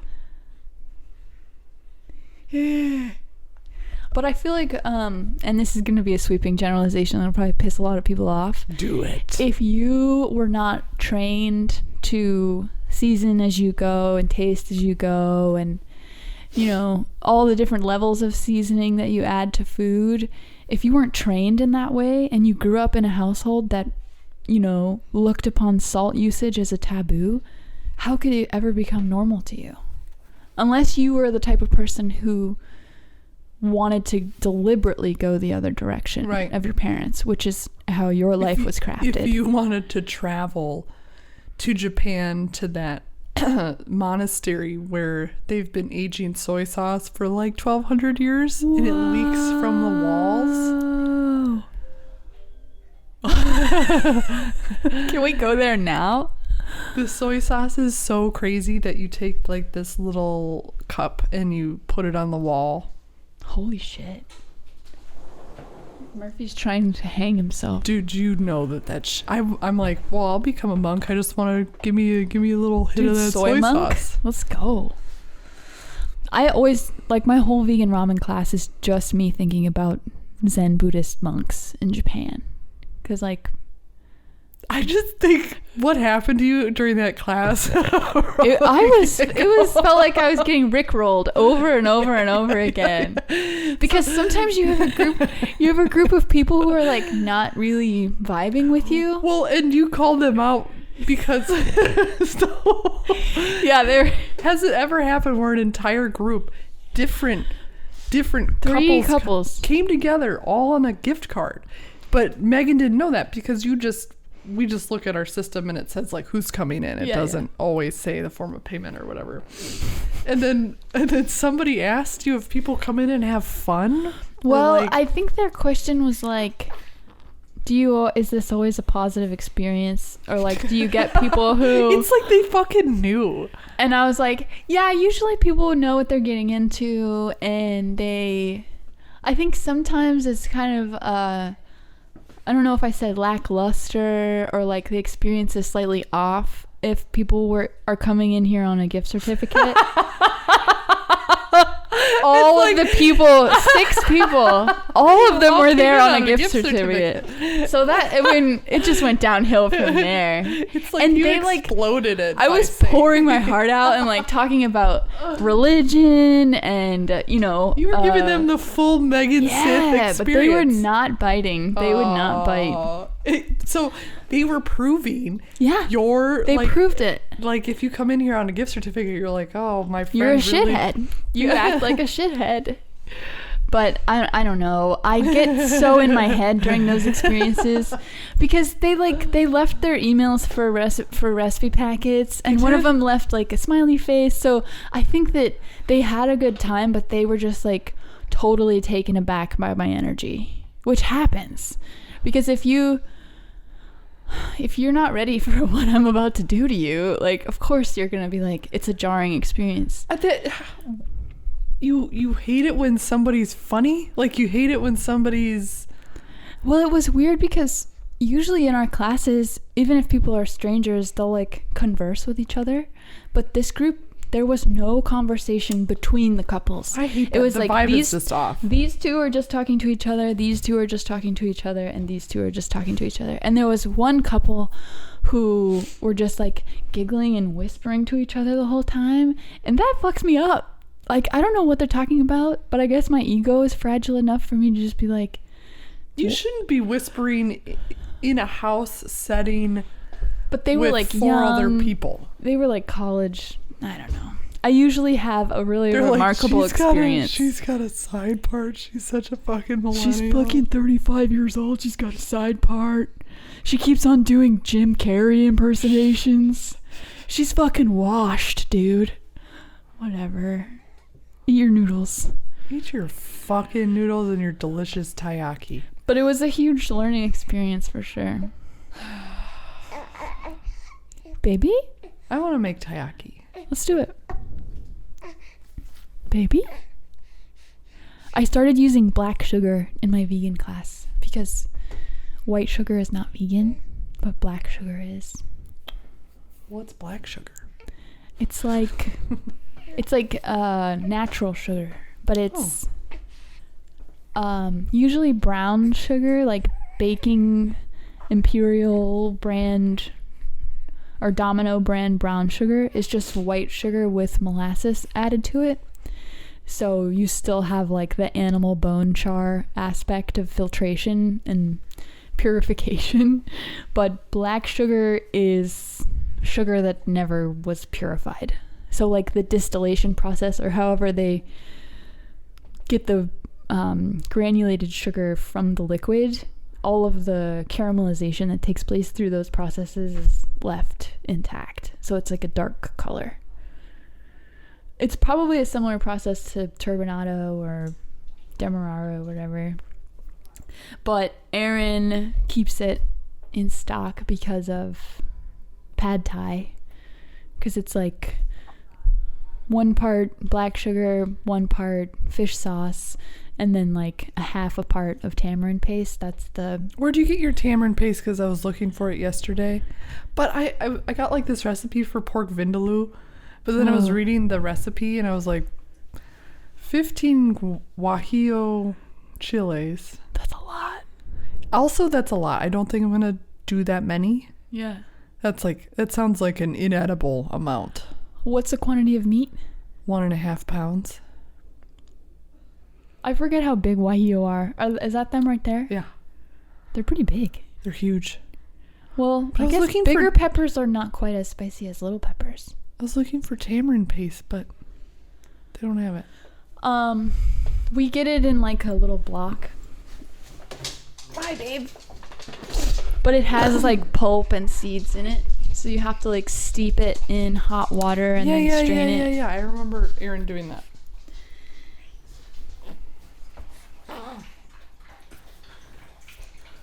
But I feel like, and this is going to be a sweeping generalization that'll probably piss a lot of people off. Do it. If you were not trained to season as you go and taste as you go, and, you know, all the different levels of seasoning that you add to food, if you weren't trained in that way and you grew up in a household that, you know, looked upon salt usage as a taboo, how could it ever become normal to you? Unless you were the type of person who wanted to deliberately go the other direction of your parents, which is how your life was crafted. If you wanted to travel to Japan to that monastery where they've been aging soy sauce for like 1,200 years and it leaks from the walls. Can we go there now? The soy sauce is so crazy that you take like this little cup and you put it on the wall. Holy shit. Murphy's trying to hang himself. Dude, you know that I'm like, well, I'll become a monk. I just want to give me a little hit of that soy sauce. Let's go. I always, like, my whole vegan ramen class is just me thinking about Zen Buddhist monks in Japan. Because, like, I just think what happened to you during that class. It felt like I was getting rickrolled over and over and over again. Because sometimes you have a group of people who are like not really vibing with you. Well, and you called them out because yeah, has it ever happened where an entire group, different three couples came together all on a gift card? But Megan didn't know that because we just look at our system and it says like who's coming in. It doesn't always say the form of payment or whatever. And then somebody asked you if people come in and have fun. Well, like, I think their question was like, is this always a positive experience? Or like, do you get people who... It's like they fucking knew. And I was like, yeah, usually people know what they're getting into, and I think sometimes it's kind of I don't know if I said lackluster or like the experience is slightly off if people are coming in here on a gift certificate. All of the people, 6 people, all of them were there on a gift certificate. So it just went downhill from there. It's like and you exploded it. I was pouring my heart out and like talking about religion and you were giving them the full Megan Sith experience. But they were not biting. They would not bite. So they were proving. Yeah. They proved it. Like if you come in here on a gift certificate, you're like, oh, my friend. You're a shithead. You act like a shithead. But I don't know. I get so in my head during those experiences because they left their emails for recipe packets, and one of them left like a smiley face. So I think that they had a good time, but they were just like totally taken aback by my energy, which happens because if you're not ready for what I'm about to do to you, like, of course you're gonna be like, it's a jarring experience. You hate it when somebody's funny? Like, you hate it when somebody's... Well, it was weird because usually in our classes, even if people are strangers, they'll like converse with each other. But this group, there was no conversation between the couples. I hate that. It was the like vibe is just off. These two are just talking to each other. These two are just talking to each other. And these two are just talking to each other. And there was one couple who were just like giggling and whispering to each other the whole time. And that fucks me up. Like, I don't know what they're talking about, but I guess my ego is fragile enough for me to just be like... You shouldn't be whispering in a house setting. But they were like 4 other people. They were like college... I don't know. I usually have a really They're remarkable like, experience. She's got a side part. She's such a fucking millennial. She's fucking 35 years old. She's got a side part. She keeps on doing Jim Carrey impersonations. She's fucking washed, dude. Whatever. Eat your noodles. Eat your fucking noodles and your delicious taiyaki. But it was a huge learning experience for sure. Baby? I want to make taiyaki. Let's do it. Baby? I started using black sugar in my vegan class because white sugar is not vegan, but black sugar is. What's black sugar? It's like natural sugar, but it's usually brown sugar, like baking imperial brand or Domino brand brown sugar is just white sugar with molasses added to it. So you still have like the animal bone char aspect of filtration and purification, but black sugar is sugar that never was purified. So like the distillation process, or however they get the granulated sugar from the liquid, all of the caramelization that takes place through those processes is left intact. So it's like a dark color. It's probably a similar process to turbinado or demerara or whatever. But Erin keeps it in stock because of pad thai. Because it's like 1 part black sugar, 1 part fish sauce, and then like a half a part of tamarind paste. That's the... Where'd you get your tamarind paste? Because I was looking for it yesterday. But I got like this recipe for pork vindaloo. But then I was reading the recipe and I was like, 15 Guajillo chiles. That's a lot. Also, that's a lot. I don't think I'm going to do that many. Yeah. That sounds like an inedible amount. What's the quantity of meat? 1.5 pounds. I forget how big Guajillo are. Is that them right there? Yeah. They're pretty big. They're huge. Well, But I guess looking bigger for- peppers are not quite as spicy as little peppers. I was looking for tamarind paste, but they don't have it. We get it in like a little block. Bye, babe. But it has like pulp and seeds in it, so you have to like steep it in hot water and then strain it. Yeah. I remember Erin doing that.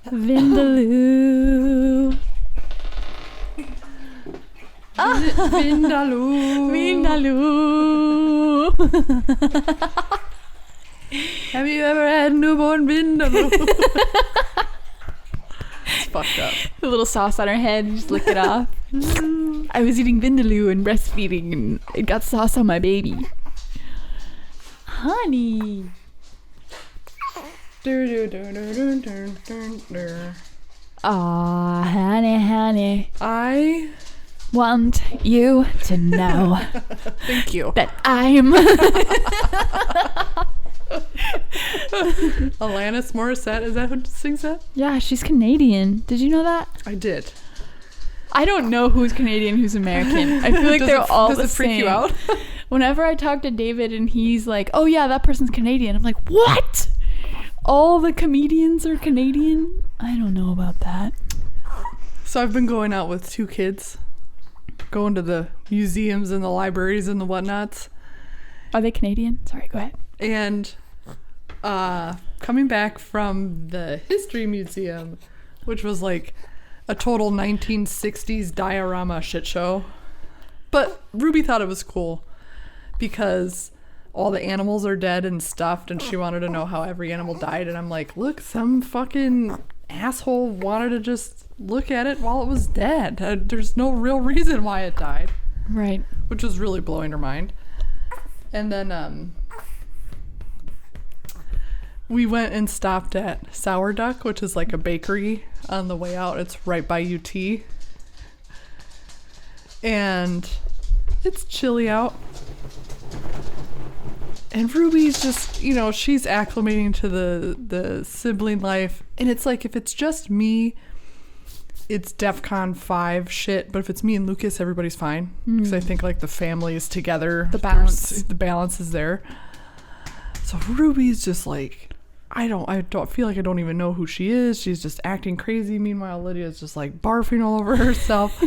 Vindaloo. Vindaloo. Vindaloo. Have you ever had newborn vindaloo? It's fucked up. A little sauce on her head and just lick it off. I was eating vindaloo and breastfeeding and it got sauce on my baby. Honey. Aw, honey. I Want you to know thank you. that I'm... Alanis Morissette, is that who sings that? Yeah, she's Canadian. Did you know that? I did. I don't know who's Canadian, who's American. I feel like they're all the same. Does it freak you out? Whenever I talk to David and he's like, oh yeah, that person's Canadian, I'm like, what? All the comedians are Canadian? I don't know about that. So I've been going out with 2 kids, going to the museums and the libraries and the whatnots. Are they Canadian? Sorry, go ahead. And coming back from the history museum, which was like a total 1960s diorama shit show. But Ruby thought it was cool because all the animals are dead and stuffed, and she wanted to know how every animal died. And I'm like, look, some fucking asshole wanted to just look at it while it was dead. There's no real reason why it died. Right. Which was really blowing her mind. And then we went and stopped at Sour Duck, which is like a bakery on the way out. It's right by UT. And it's chilly out. And Ruby's just, you know, she's acclimating to the sibling life. And it's like, if it's just me, it's DEFCON 5 shit, but if it's me and Lucas, everybody's fine. Because I think like the family is together. The balance. The balance is there. So Ruby's just like, I don't feel like I don't even know who she is. She's just acting crazy. Meanwhile, Lydia's just like barfing all over herself.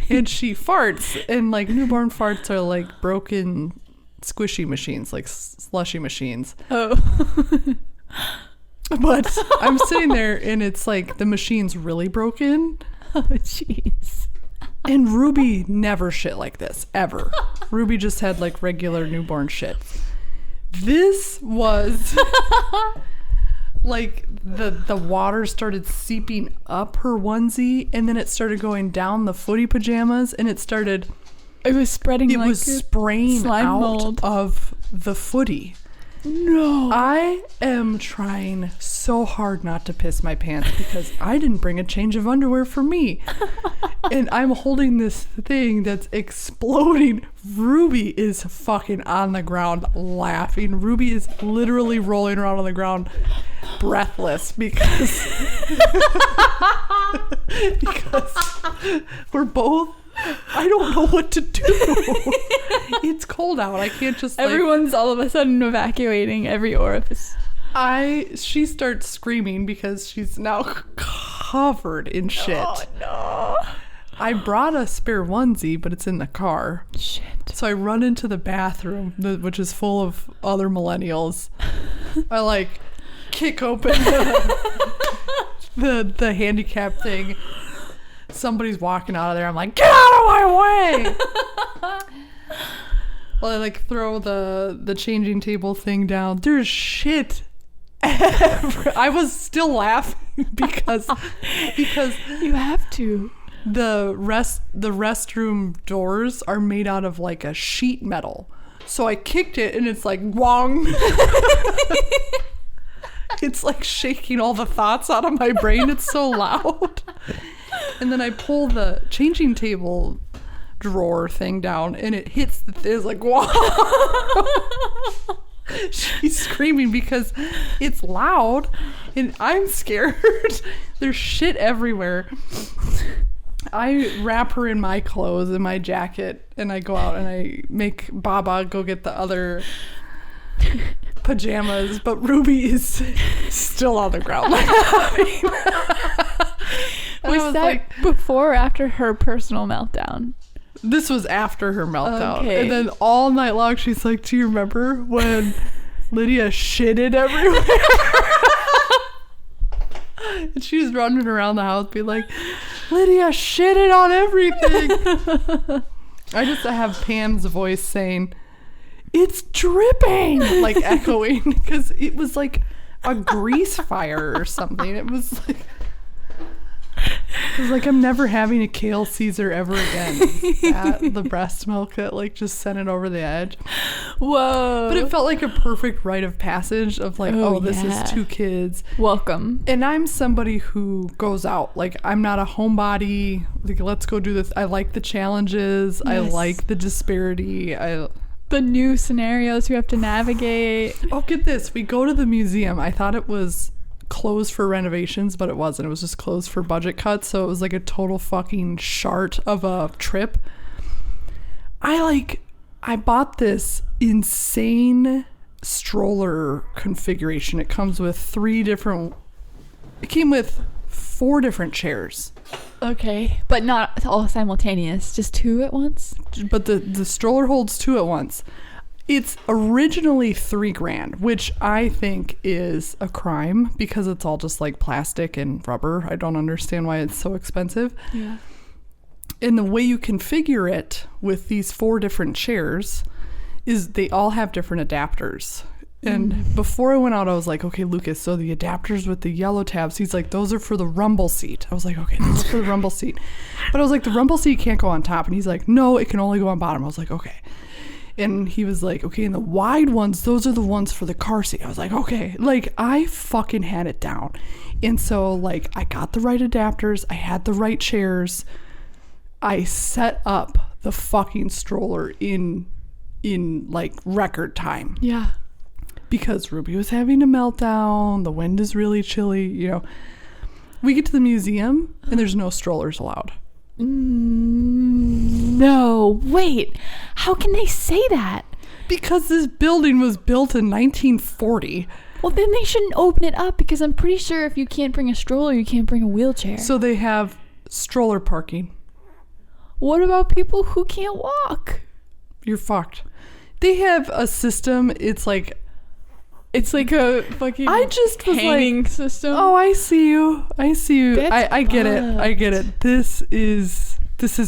And she farts. And like newborn farts are like broken squishy machines, like slushy machines. Oh. But I'm sitting there and it's like the machine's really broken. Oh, jeez. And Ruby never shit like this, ever. Ruby just had like regular newborn shit. This was like the water started seeping up her onesie and then it started going down the footy pajamas and it was spreading. It like was spraying slime out mold of the footy. No. I am trying so hard not to piss my pants because I didn't bring a change of underwear for me. And I'm holding this thing that's exploding. Ruby is fucking on the ground laughing. Ruby is literally rolling around on the ground breathless because we're both, I don't know what to do. It's cold out. I can't just like, everyone's all of a sudden evacuating every orifice. She starts screaming because she's now covered in shit. Oh no. I brought a spare onesie, but it's in the car. Shit. So I run into the bathroom, which is full of other millennials. I like kick open the handicap thing. Somebody's walking out of there. I'm like, get out of my way! Well, I like throw the changing table thing down. There's shit everywhere. I was still laughing because You have to. the restroom doors are made out of like a sheet metal. So I kicked it and it's like wong. It's like shaking all the thoughts out of my brain. It's so loud. And then I pull the changing table drawer thing down and it hits the thing. It's like, wow. She's screaming because it's loud and I'm scared. There's shit everywhere. I wrap her in my clothes and my jacket and I go out and I make Baba go get the other pajamas, but Ruby is still on the ground. Was that before or after her personal meltdown? This was after her meltdown. Okay. And then all night long she's like, do you remember when Lydia shitted everywhere? And she was running around the house being like, Lydia shitted on everything. I just have Pam's voice saying, it's dripping, like echoing, because it was like a grease fire or something. It was like I'm never having a kale Caesar ever again. The breast milk that like just sent it over the edge. Whoa. But it felt like a perfect rite of passage of like, this is 2 kids. Welcome. And I'm somebody who goes out. Like, I'm not a homebody. Like, let's go do this. I like the challenges. Yes. I like the disparity. The new scenarios you have to navigate. Oh, get this. We go to the museum. I thought it was closed for renovations, but it wasn't. It was just closed for budget cuts. So it was like a total fucking shart of a trip. I bought this insane stroller configuration. It comes with 4 different chairs. Okay, but not all simultaneous, just 2 at once? But the stroller holds 2 at once. It's originally $3,000, which I think is a crime because it's all just like plastic and rubber. I don't understand why it's so expensive. Yeah. And the way you configure it with these 4 different chairs is they all have different adapters. And before I went out, I was like, okay, Lucas, so the adapters with the yellow tabs, he's like, those are for the rumble seat. I was like, okay, those are for the rumble seat. But I was like, the rumble seat can't go on top. And he's like, no, it can only go on bottom. I was like, okay. And he was like, okay, and the wide ones, those are the ones for the car seat. I was like, okay. Like, I fucking had it down. And so, like, I got the right adapters. I had the right chairs. I set up the fucking stroller in like record time. Yeah. Because Ruby was having a meltdown. The wind is really chilly, We get to the museum and there's no strollers allowed. No, wait. How can they say that? Because this building was built in 1940. Well, then they shouldn't open it up because I'm pretty sure if you can't bring a stroller, you can't bring a wheelchair. So they have stroller parking. What about people who can't walk? You're fucked. They have a system. It's like a fucking I just was hanging like, system. oh, I see you. That's I get it. fucked. I get it. This is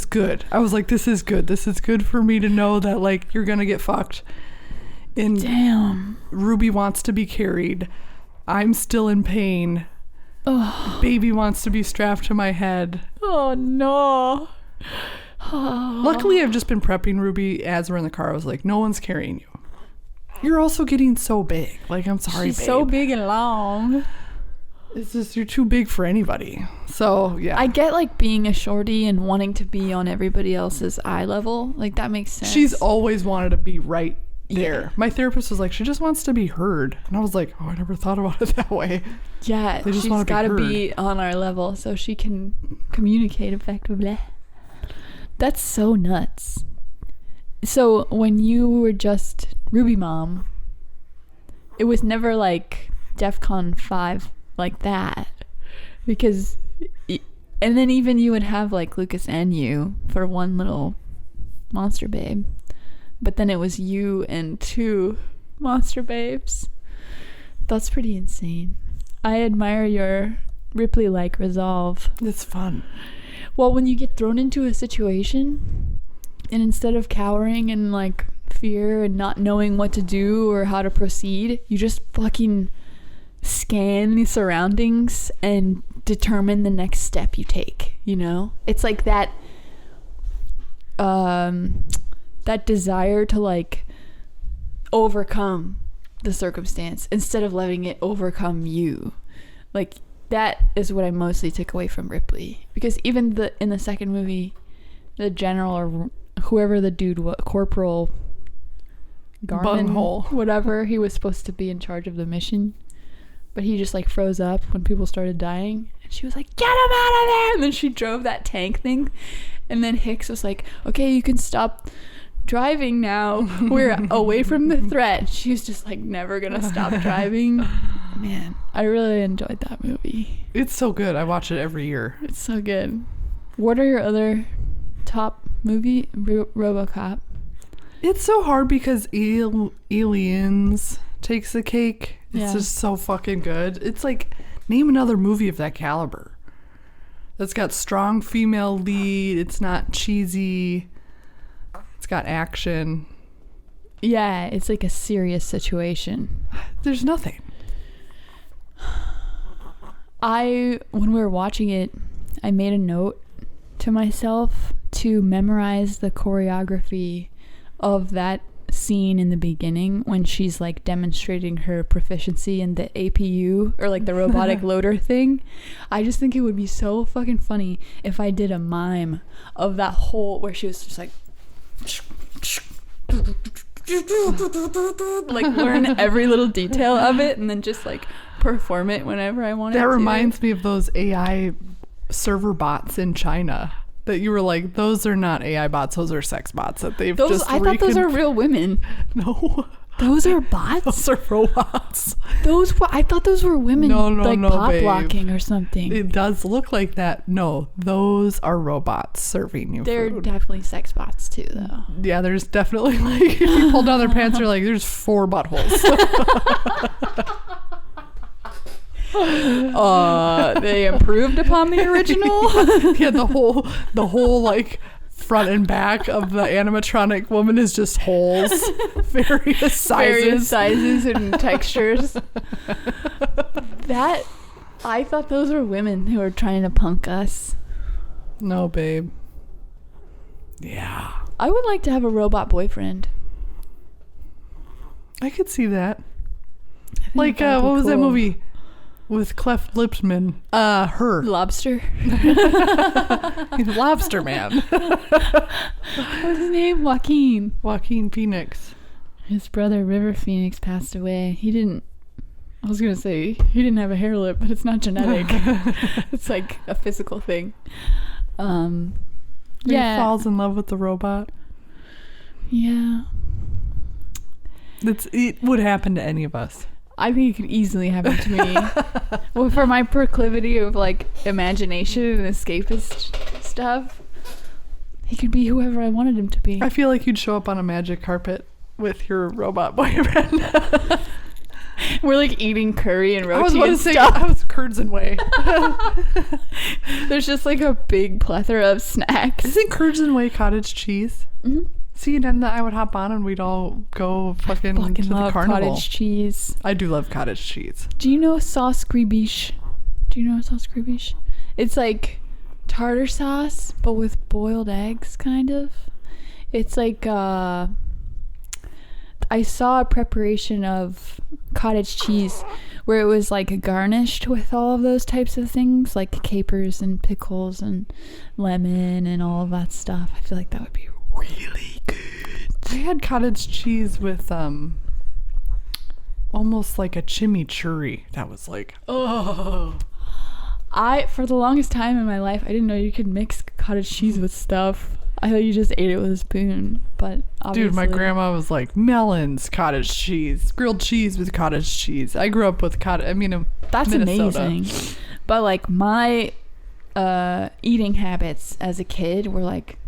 good. I was like, this is good. This is good for me to know that like you're gonna get fucked. And damn. Ruby wants to be carried. I'm still in pain. Oh. Baby wants to be strapped to my head. Oh no. Luckily, I've just been prepping Ruby as we're in the car. I was like, no one's carrying you. You're also getting so big. Like, I'm sorry, She's babe. so big and long. It's just, you're too big for anybody. So, yeah. I get like being a shorty and wanting to be on everybody else's eye level. Like, that makes sense. She's always wanted to be right there. Yeah. My therapist was like, she just wants to be heard. And I was like, oh, I never thought about it that way. Yeah, They just she's wanna be got to heard. be on our level so she can communicate effectively. That's so nuts. So when you were just Ruby Mom, it was never like DEFCON 5 like that. Because, and then even you would have like Lucas and you for one little monster babe. But then it was you and 2 monster babes. That's pretty insane. I admire your Ripley-like resolve. It's fun. Well, when you get thrown into a situation and instead of cowering in like fear and not knowing what to do or how to proceed, you just fucking scan the surroundings and determine the next step you take, you know? It's like that that desire to like overcome the circumstance instead of letting it overcome you. Like, that is what I mostly took away from Ripley, because even in the second movie, the general or whoever the dude was, Corporal Garmin, Bunghole, whatever, he was supposed to be in charge of the mission, but he just like froze up when people started dying, and she was like, get him out of there, and then she drove that tank thing, and then Hicks was like, okay, you can stop driving now, we're away from the threat. She was just like never gonna stop driving. Man, I really enjoyed that movie. It's so good. I watch it every year. It's so good. What are your other top movie? RoboCop. It's so hard because Aliens takes the cake. It's just so fucking good. It's like, name another movie of that caliber that's got strong female lead. It's not cheesy. It's got action. Yeah, it's like a serious situation. There's nothing. When we were watching it, I made a note to myself to memorize the choreography of that scene in the beginning when she's like demonstrating her proficiency in the APU, or like the robotic loader thing. I just think it would be so fucking funny if I did a mime of that whole, where she was just like learn every little detail of it and then just like perform it whenever I wanted to. That reminds me of those AI server bots in China that you were like, those are not AI bots, those are sex bots that they've those, just I thought those are real women. No. Those are bots? Those are robots. I thought those were women, like pop babe. locking or something. It does look like that. No, those are robots serving you They're food. definitely sex bots too, though. Yeah, there's definitely, like, if you pull down their pants, you're like, there's 4 buttholes. They improved upon the original. Yeah, the whole like front and back of the animatronic woman is just holes, various sizes and textures. I thought those were women who were trying to punk us. No, babe. Yeah, I would like to have a robot boyfriend. I could see that. Like, What was that movie with Clef Lipsman? Her. Lobster. Lobster Man. What's his name? Joaquin Phoenix. His brother River Phoenix passed away. He didn't. I was gonna say he didn't have a hair lip, but it's not genetic. It's like a physical thing. He falls in love with the robot. Yeah. It would happen to any of us. I think it could easily happen to me. Well, for my proclivity of like imagination and escapist stuff, he could be whoever I wanted him to be. I feel like you'd show up on a magic carpet with your robot boyfriend. We're like eating curry and roti. I was about to say, stuff. I was curds and whey. There's just like a big plethora of snacks. Isn't curds and whey cottage cheese? Mm-hmm. See, then I would hop on and we'd all go fucking to the love carnival. Cottage cheese. I do love cottage cheese. Do you know sauce gribiche? Do you know sauce gribiche? It's like tartar sauce, but with boiled eggs, kind of. It's like I saw a preparation of cottage cheese where it was like garnished with all of those types of things, like capers and pickles and lemon and all of that stuff. I feel like that would be really good. I had cottage cheese with almost like a chimichurri. That was like, oh. For the longest time in my life, I didn't know you could mix cottage cheese with stuff. I thought you just ate it with a spoon, but obviously. Dude, my grandma was like, melons, cottage cheese, grilled cheese with cottage cheese. I grew up with that's Minnesota. Amazing. But like my eating habits as a kid were like,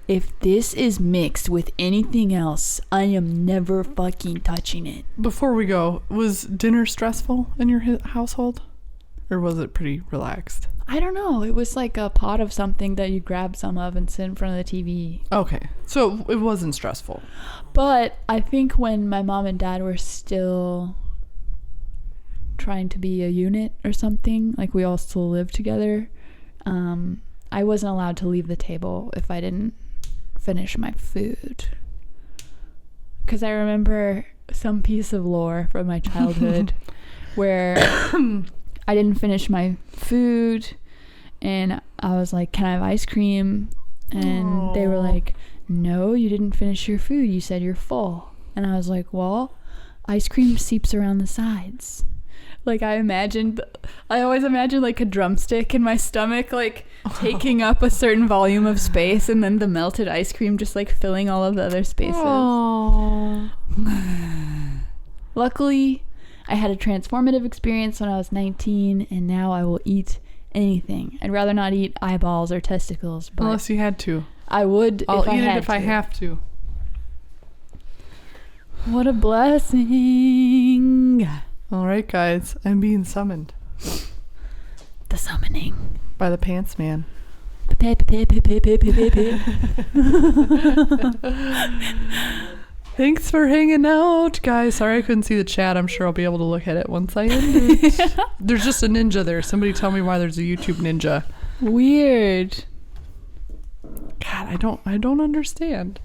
if this is mixed with anything else, I am never fucking touching it. Before we go, was dinner stressful in your household? Or was it pretty relaxed? I don't know. It was like a pot of something that you grab some of and sit in front of the TV. Okay. So it wasn't stressful. But I think when my mom and dad were still trying to be a unit or something, like we all still lived together, I wasn't allowed to leave the table if I didn't finish my food. Because I remember some piece of lore from my childhood where I didn't finish my food and I was like, can I have ice cream? And they were like, no, you didn't finish your food. You said you're full. And I was like, well, ice cream seeps around the sides. Like I always imagined like a drumstick in my stomach, like taking up a certain volume of space and then the melted ice cream just like filling all of the other spaces. Luckily, I had a transformative experience when I was 19 and now I will eat anything. I'd rather not eat eyeballs or testicles, but unless you had to. I would I'll if I eat had it if to. I have to. What a blessing. All right, guys, I'm being summoned. The summoning. By the pants man. Thanks for hanging out, guys. Sorry I couldn't see the chat. I'm sure I'll be able to look at it once I end it. There's just a ninja there. Somebody tell me why there's a YouTube ninja. Weird. God, I don't understand.